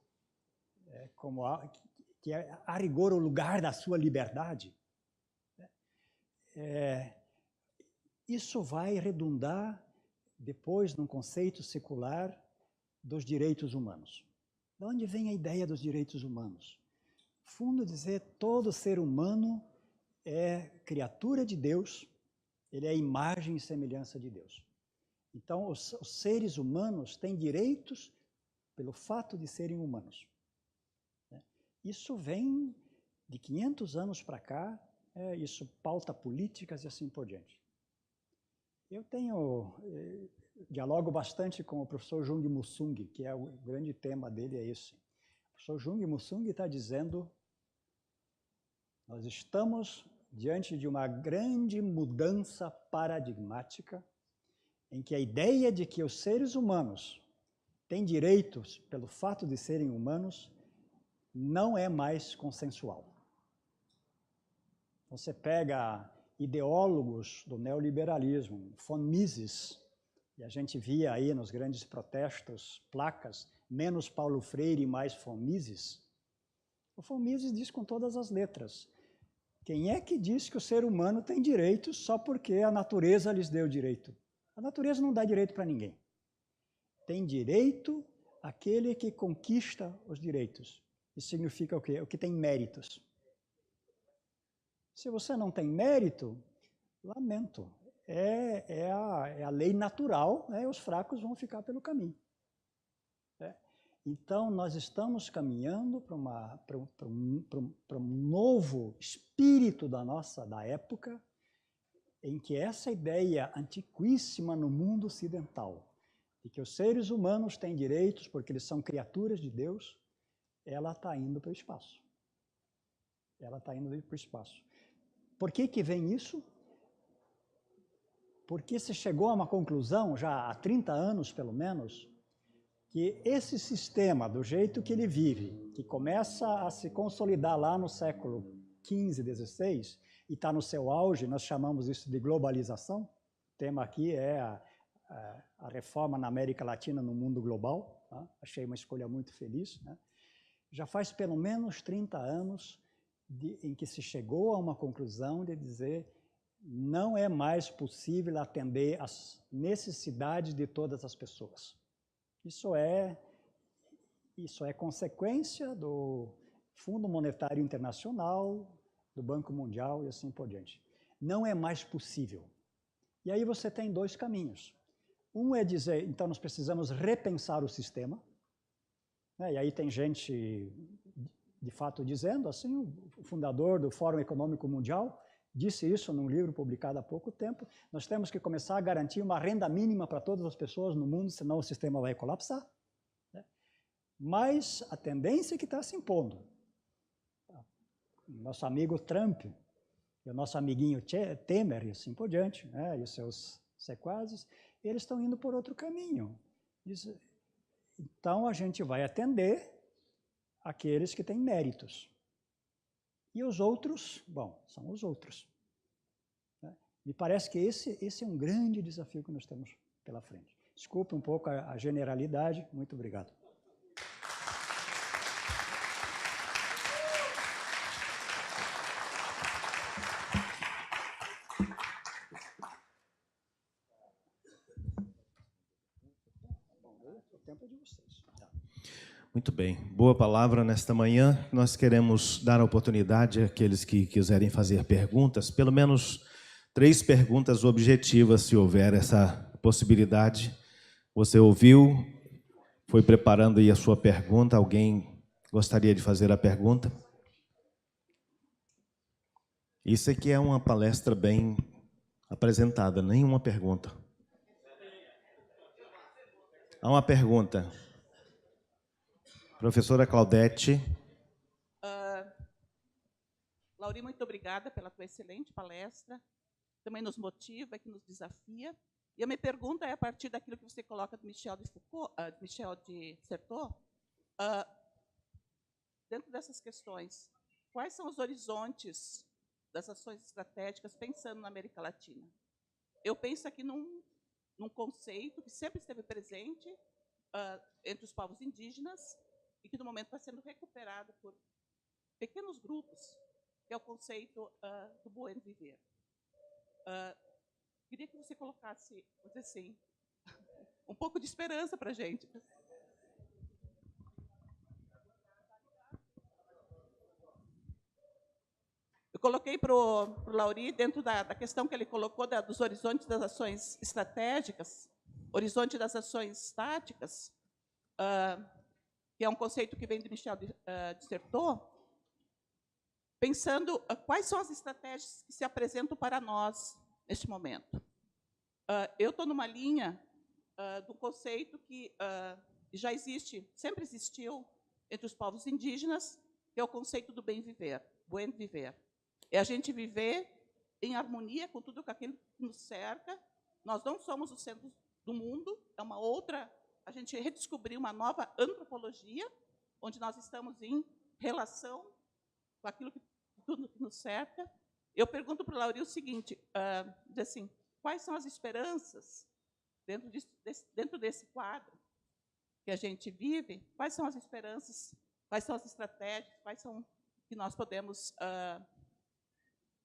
que é a rigor o lugar da sua liberdade, isso vai redundar depois num conceito secular dos direitos humanos. De onde vem a ideia dos direitos humanos? Fundo dizer, todo ser humano é criatura de Deus, ele é a imagem e semelhança de Deus. Então, os seres humanos têm direitos pelo fato de serem humanos. Isso vem de 500 anos para cá, isso pauta políticas e assim por diante. Eu dialogo bastante com o professor Jung Musung, que é o grande tema dele, é esse. O professor Jung Musung está dizendo, nós estamos diante de uma grande mudança paradigmática, em que a ideia de que os seres humanos têm direitos pelo fato de serem humanos não é mais consensual. Você pega ideólogos do neoliberalismo, von Mises, e a gente via aí nos grandes protestos placas, menos Paulo Freire e mais von Mises. O von Mises diz com todas as letras: quem é que diz que o ser humano tem direitos só porque a natureza lhes deu direito? A natureza não dá direito para ninguém. Tem direito aquele que conquista os direitos. Isso significa o quê? O que tem méritos. Se você não tem mérito, lamento. É a lei natural, né? Os fracos vão ficar pelo caminho. Então, nós estamos caminhando para um novo espírito da época, em que essa ideia antiquíssima no mundo ocidental, de que os seres humanos têm direitos porque eles são criaturas de Deus, ela está indo para o espaço. Ela está indo para o espaço. Por que vem isso? Porque se chegou a uma conclusão, já há 30 anos pelo menos, que esse sistema, do jeito que ele vive, que começa a se consolidar lá no século XV, XVI, e está no seu auge, nós chamamos isso de globalização. O tema aqui é a reforma na América Latina no mundo global. Tá? Achei uma escolha muito feliz. Né? Já faz pelo menos 30 anos em que se chegou a uma conclusão de dizer não é mais possível atender às necessidades de todas as pessoas. Isso é consequência do Fundo Monetário Internacional, do Banco Mundial e assim por diante. Não é mais possível. E aí você tem dois caminhos. Um é dizer, então nós precisamos repensar o sistema. E aí tem gente, de fato, dizendo, assim, o fundador do Fórum Econômico Mundial disse isso num livro publicado há pouco tempo, nós temos que começar a garantir uma renda mínima para todas as pessoas no mundo, senão o sistema vai colapsar. Né? Mas a tendência é que está se impondo. Nosso amigo Trump, e o nosso amiguinho Temer, e assim por diante, né? E os seus sequazes, eles estão indo por outro caminho. Então, a gente vai atender aqueles que têm méritos. E os outros, bom, são os outros. Me parece que esse é um grande desafio que nós temos pela frente. Desculpe um pouco a generalidade. Muito obrigado. O tempo é de vocês. Muito bem, boa palavra nesta manhã. Nós queremos dar a oportunidade àqueles que quiserem fazer perguntas, pelo menos 3 perguntas objetivas, se houver essa possibilidade. Você ouviu, foi preparando aí a sua pergunta, alguém gostaria de fazer a pergunta? Isso aqui é uma palestra bem apresentada, nenhuma pergunta. Há uma pergunta. Professora Claudete. Lauri, muito obrigada pela tua excelente palestra. Também nos motiva, que nos desafia. E a minha pergunta é a partir daquilo que você coloca do Michel de Foucault, Michel de Certeau. Dentro dessas questões, quais são os horizontes das ações estratégicas pensando na América Latina? Eu penso aqui num conceito que sempre esteve presente entre os povos indígenas e que, no momento, está sendo recuperado por pequenos grupos, que é o conceito do buen viver. Queria que você colocasse, vamos dizer assim, um pouco de esperança para a gente. Eu coloquei para o Lauri, dentro da questão que ele colocou dos horizontes das ações estratégicas, horizonte das ações táticas, que é um conceito que vem de Michel de Certeau, pensando quais são as estratégias que se apresentam para nós neste momento. Eu estou numa linha do conceito que já existe, sempre existiu entre os povos indígenas, que é o conceito do bem viver, buen viver. É a gente viver em harmonia com tudo aquilo que nos cerca. Nós não somos o centro do mundo, é uma outra... A gente redescobriu uma nova antropologia, onde nós estamos em relação com aquilo que tudo nos cerca. Eu pergunto para o Lauri o seguinte, diz assim, quais são as esperanças dentro desse quadro que a gente vive? Quais são as esperanças? Quais são as estratégias? Quais são que nós podemos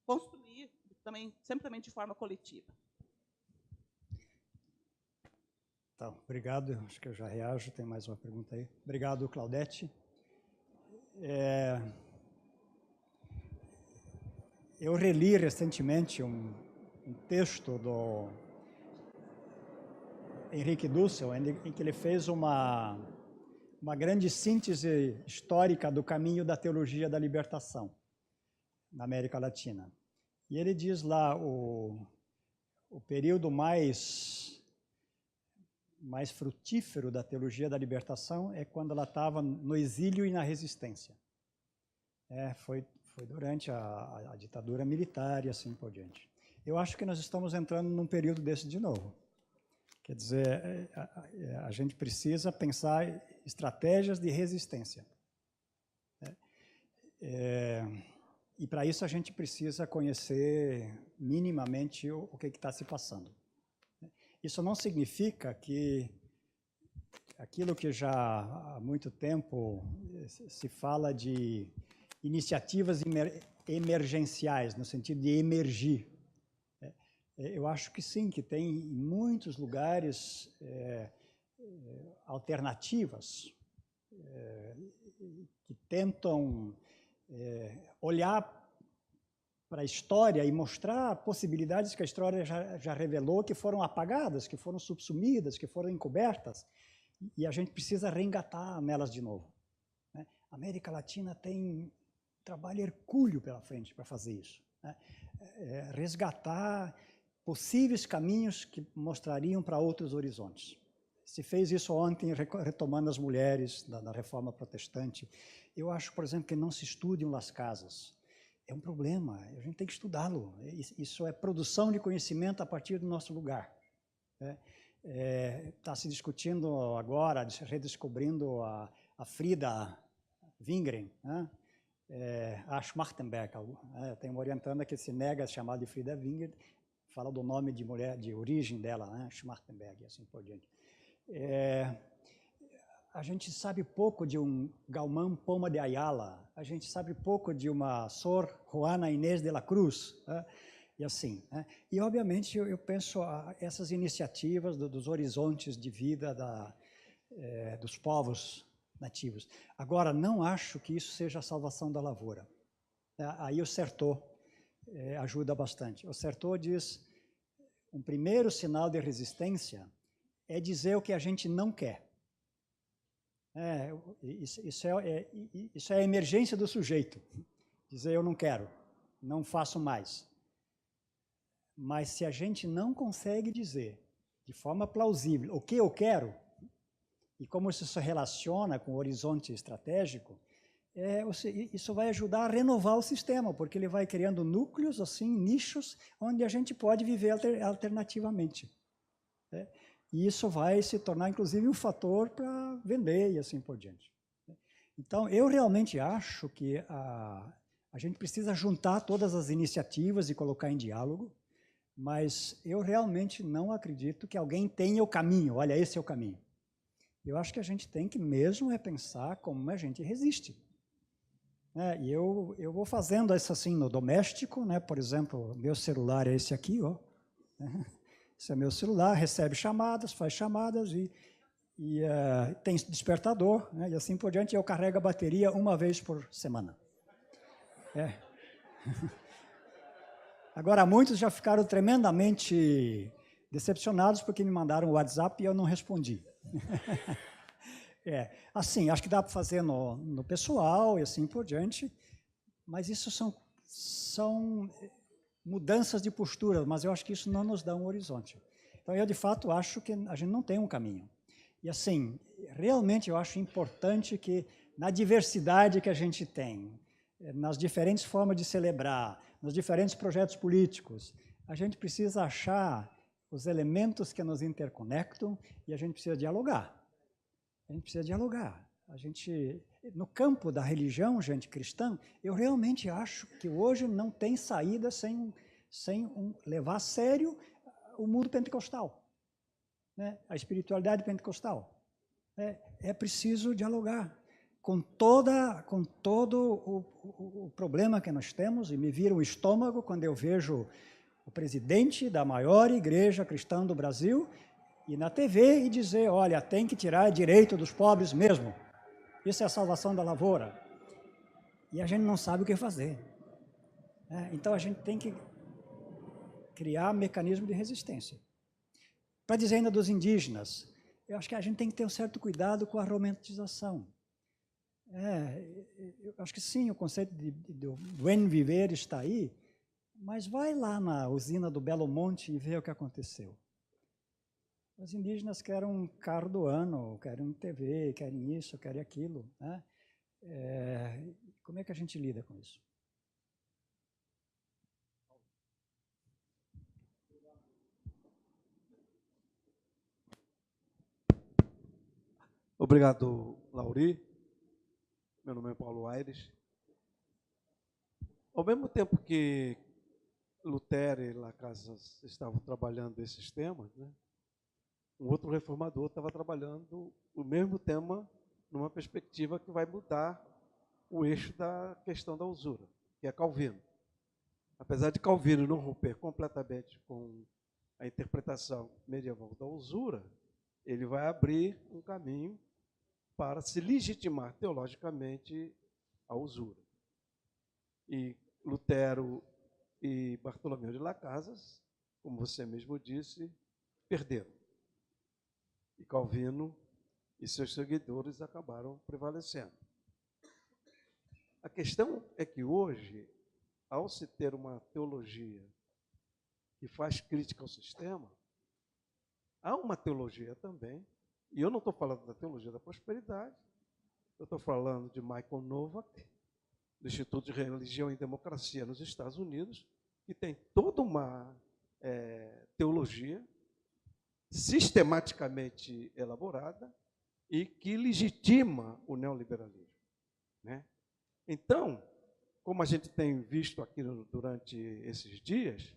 construir sempre também de forma coletiva? Tá, obrigado. Acho que eu já reajo. Tem mais uma pergunta aí. Obrigado, Claudete. Eu reli recentemente um texto do Henrique Dussel, em que ele fez uma grande síntese histórica do caminho da teologia da libertação na América Latina. E ele diz lá o período mais frutífero da teologia da libertação é quando ela estava no exílio e na resistência. Foi durante a ditadura militar e assim por diante. Eu acho que nós estamos entrando num período desse de novo. Quer dizer, a gente precisa pensar estratégias de resistência. E para isso a gente precisa conhecer minimamente o que está se passando. Isso não significa que aquilo que já há muito tempo se fala de iniciativas emergenciais, no sentido de emergir. Eu acho que sim, que tem em muitos lugares alternativas que tentam olhar para a história e mostrar possibilidades que a história já revelou, que foram apagadas, que foram subsumidas, que foram encobertas, e a gente precisa reengatar nelas de novo. A América Latina tem trabalho hercúleo pela frente para fazer isso. Resgatar possíveis caminhos que mostrariam para outros horizontes. Se fez isso ontem, retomando as mulheres da Reforma Protestante. Eu acho, por exemplo, que não se estudam Las Casas. É um problema, a gente tem que estudá-lo. Isso é produção de conhecimento a partir do nosso lugar. Está se discutindo agora, redescobrindo a Frida Wingren, a Schmartenberg. Tem uma orientanda que se nega a chamar de Frida Wingren, fala do nome de mulher, de origem dela, Schmartenberg, e assim por diante. A gente sabe pouco de um Galmán Poma de Ayala, a gente sabe pouco de uma Sor Juana Inés de la Cruz, e assim. E, obviamente, eu penso essas iniciativas dos horizontes de vida dos povos nativos. Agora, não acho que isso seja a salvação da lavoura. Aí o Certeau ajuda bastante. O Certeau diz, um primeiro sinal de resistência é dizer o que a gente não quer. Isso é a emergência do sujeito. Dizer, eu não quero, não faço mais. Mas se a gente não consegue dizer, de forma plausível, o que eu quero, e como isso se relaciona com o horizonte estratégico, isso vai ajudar a renovar o sistema, porque ele vai criando núcleos, assim, nichos, onde a gente pode viver alternativamente. E isso vai se tornar, inclusive, um fator para vender e assim por diante. Então, eu realmente acho que a gente precisa juntar todas as iniciativas e colocar em diálogo, mas eu realmente não acredito que alguém tenha o caminho, olha, esse é o caminho. Eu acho que a gente tem que mesmo repensar como a gente resiste. E eu vou fazendo isso assim no doméstico, por exemplo, meu celular é esse aqui, ó. Esse é meu celular, recebe chamadas, faz chamadas e tem despertador, e assim por diante. Eu carrego a bateria uma vez por semana. Agora, muitos já ficaram tremendamente decepcionados porque me mandaram o WhatsApp e eu não respondi. Assim, acho que dá para fazer no pessoal e assim por diante, mas isso são mudanças de postura, mas eu acho que isso não nos dá um horizonte. Então, eu, de fato, acho que a gente não tem um caminho. E, assim, realmente eu acho importante que, na diversidade que a gente tem, nas diferentes formas de celebrar, nos diferentes projetos políticos. A gente precisa achar os elementos que nos interconectam e a gente precisa dialogar. A gente precisa dialogar. No campo da religião, gente cristã, eu realmente acho que hoje não tem saída sem levar a sério o mundo pentecostal, né? A espiritualidade pentecostal. É preciso dialogar com todo o problema que nós temos, e me vira o estômago quando eu vejo o presidente da maior igreja cristã do Brasil ir na TV e dizer, olha, tem que tirar direito dos pobres mesmo. Isso é a salvação da lavoura. E a gente não sabe o que fazer. Então, a gente tem que criar mecanismo de resistência. Para dizer ainda dos indígenas, eu acho que a gente tem que ter um certo cuidado com a romantização. Eu acho que sim, o conceito do bem viver está aí, mas vai lá na usina do Belo Monte e vê o que aconteceu. Os indígenas querem um carro do ano, querem TV, querem isso, querem aquilo, né? Como é que a gente lida com isso? Obrigado, Lauri. Meu nome é Paulo Aires. Ao mesmo tempo que Lutero e Lacazes estavam trabalhando esses temas, né, um outro reformador estava trabalhando o mesmo tema numa perspectiva que vai mudar o eixo da questão da usura, que é Calvino. Apesar de Calvino não romper completamente com a interpretação medieval da usura, ele vai abrir um caminho para se legitimar teologicamente a usura. E Lutero e Bartolomeu de Lacazes, como você mesmo disse, perderam. E Calvino e seus seguidores acabaram prevalecendo. A questão é que hoje, ao se ter uma teologia que faz crítica ao sistema, há uma teologia também, e eu não estou falando da teologia da prosperidade, eu estou falando de Michael Novak, do Instituto de Religião e Democracia nos Estados Unidos, que tem toda uma teologia sistematicamente elaborada e que legitima o neoliberalismo, né? Então, como a gente tem visto aqui durante esses dias,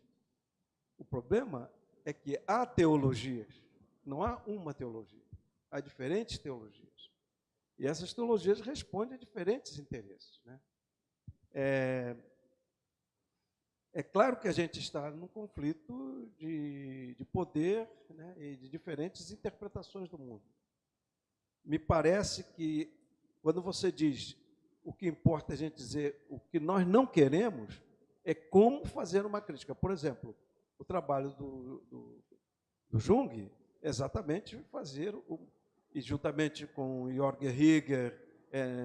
o problema é que há teologias, não há uma teologia, há diferentes teologias. E essas teologias respondem a diferentes interesses, né? É claro que a gente está num conflito de poder, né, e de diferentes interpretações do mundo. Me parece que, quando você diz o que importa a gente dizer o que nós não queremos, é como fazer uma crítica. Por exemplo, o trabalho do Jung é exatamente fazer, e juntamente com Jorge Hegel,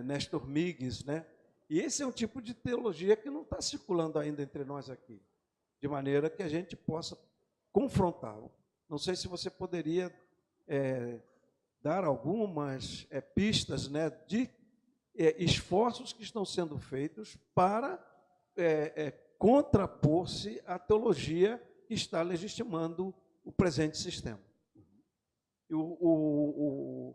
Nestor Migues, né? E esse é um tipo de teologia que não está circulando ainda entre nós aqui, de maneira que a gente possa confrontá-lo. Não sei se você poderia dar algumas pistas, né, de esforços que estão sendo feitos para contrapor-se à teologia que está legitimando o presente sistema. E o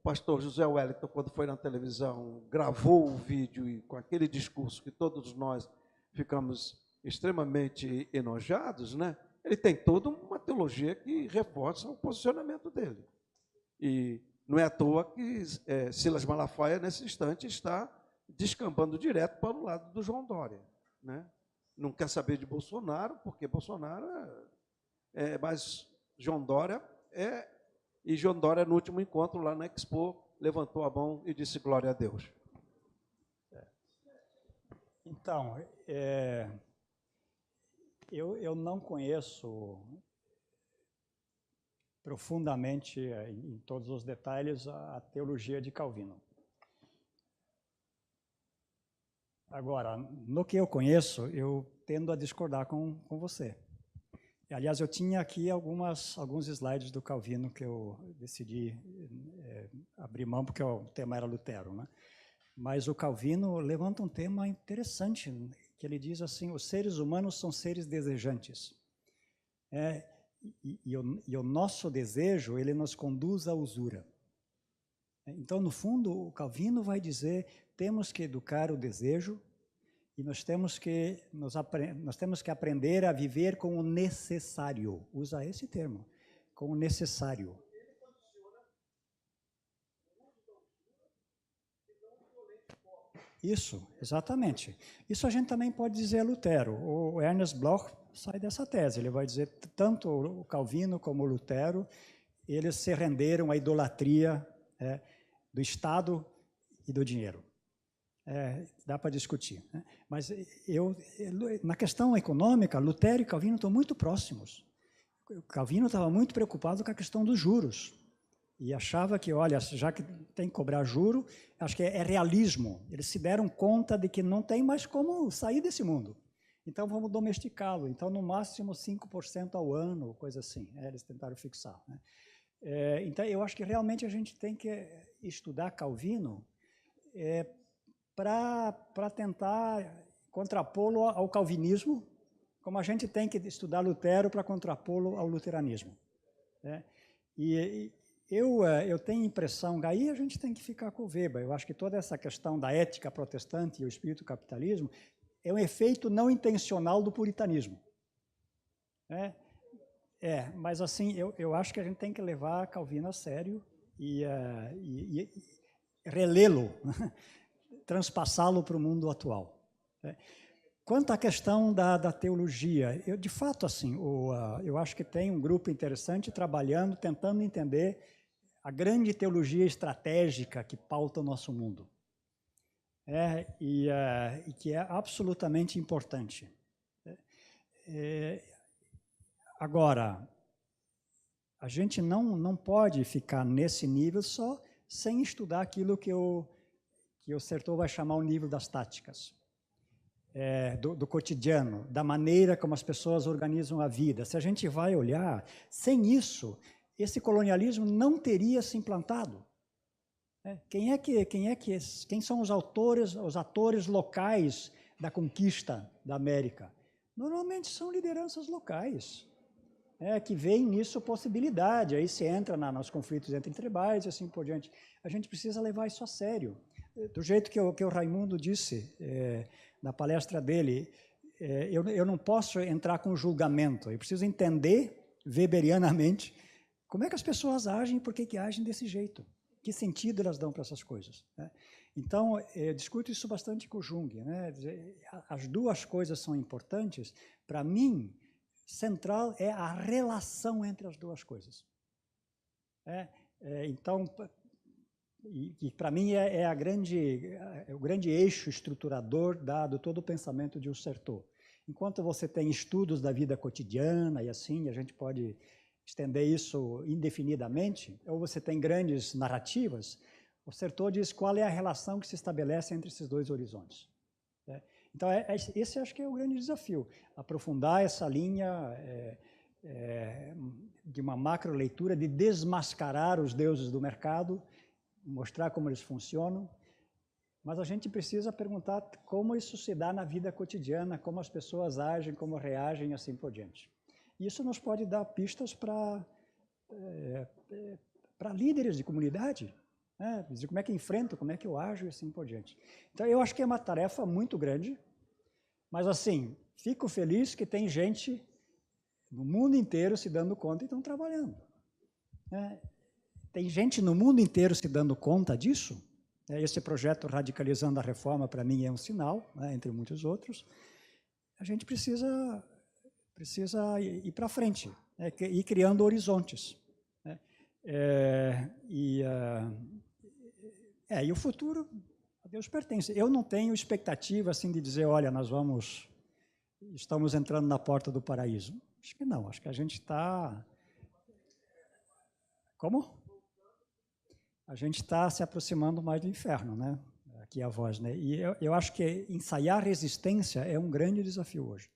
pastor José Wellington, quando foi na televisão, gravou o vídeo e com aquele discurso que todos nós ficamos extremamente enojados, né? Ele tem toda uma teologia que reforça o posicionamento dele. E não é à toa que Silas Malafaia, nesse instante, está descambando direto para o lado do João Dória, né? Não quer saber de Bolsonaro, porque Bolsonaro mas João Dória e João Dória, no último encontro lá na Expo, levantou a mão e disse glória a Deus. Então, eu não conheço profundamente, em todos os detalhes, a teologia de Calvino. Agora, no que eu conheço, eu tendo a discordar com você. Aliás, eu tinha aqui alguns slides do Calvino que eu decidi abrir mão, porque o tema era Lutero, né? Mas o Calvino levanta um tema interessante, que ele diz assim, os seres humanos são seres desejantes. E o nosso desejo, ele nos conduz à usura. Então, no fundo, o Calvino vai dizer, temos que educar o desejo e nós temos que aprender a viver com o necessário. Usa esse termo, com o necessário. Isso, exatamente. Isso a gente também pode dizer a Lutero. O Ernest Bloch sai dessa tese. Ele vai dizer tanto o Calvino como o Lutero, eles se renderam à idolatria do Estado e do dinheiro. Dá para discutir. Né? Mas na questão econômica, Lutero e Calvino estão muito próximos. O Calvino estava muito preocupado com a questão dos juros. E achava que, olha, já que tem que cobrar juro, acho que é realismo. Eles se deram conta de que não tem mais como sair desse mundo. Então, vamos domesticá-lo. Então, no máximo 5% ao ano, coisa assim. Eles tentaram fixar. Né? Então, eu acho que realmente a gente tem que estudar Calvino para tentar contrapô-lo ao calvinismo, como a gente tem que estudar Lutero para contrapô-lo ao luteranismo. Né? Eu tenho a impressão, aí a gente tem que ficar com o Weber, eu acho que toda essa questão da ética protestante e o espírito capitalismo é um efeito não intencional do puritanismo. Mas assim, eu acho que a gente tem que levar Calvino a sério e relê-lo, transpassá-lo para o mundo atual. Quanto à questão da teologia, de fato, assim, eu acho que tem um grupo interessante trabalhando, tentando entender a grande teologia estratégica que pauta o nosso mundo. E que é absolutamente importante. Agora, a gente não pode ficar nesse nível só sem estudar aquilo que o Certeau vai chamar o nível das táticas. Do cotidiano, da maneira como as pessoas organizam a vida. Se a gente vai olhar, sem isso, esse colonialismo não teria se implantado. Quem são os atores locais da conquista da América? Normalmente são lideranças locais, que veem nisso possibilidade. Aí se entra nos conflitos entre tribais e assim por diante. A gente precisa levar isso a sério. Do jeito que o Raimundo disse na palestra dele, eu não posso entrar com julgamento, eu preciso entender weberianamente como é que as pessoas agem e por que agem desse jeito, que sentido elas dão para essas coisas. Né? Então, eu discuto isso bastante com o Jung. Né? As duas coisas são importantes. Para mim, central é a relação entre as duas coisas. Então, e para mim é o grande eixo estruturador dado todo o pensamento de Certeau. Enquanto você tem estudos da vida cotidiana e assim, a gente pode estender isso indefinidamente, ou você tem grandes narrativas, o Certeau diz qual é a relação que se estabelece entre esses dois horizontes. Então, esse acho que é o grande desafio, aprofundar essa linha de uma macro-leitura, de desmascarar os deuses do mercado, mostrar como eles funcionam, mas a gente precisa perguntar como isso se dá na vida cotidiana, como as pessoas agem, como reagem e assim por diante. Isso nos pode dar pistas para líderes de comunidade, né? Dizer como é que enfrento, como é que eu ajo e assim por diante. Então, eu acho que é uma tarefa muito grande, mas assim, fico feliz que tem gente no mundo inteiro se dando conta e estão trabalhando. Tem gente no mundo inteiro se dando conta disso. Esse projeto Radicalizando a Reforma, para mim, é um sinal, entre muitos outros. A gente precisa ir para frente, ir criando horizontes. E o futuro, a Deus pertence. Eu não tenho expectativa assim, de dizer, olha, estamos entrando na porta do paraíso. Acho que não, acho que a gente está... Como? A gente está se aproximando mais do inferno, né? Aqui a voz, né? E eu acho que ensaiar resistência é um grande desafio hoje.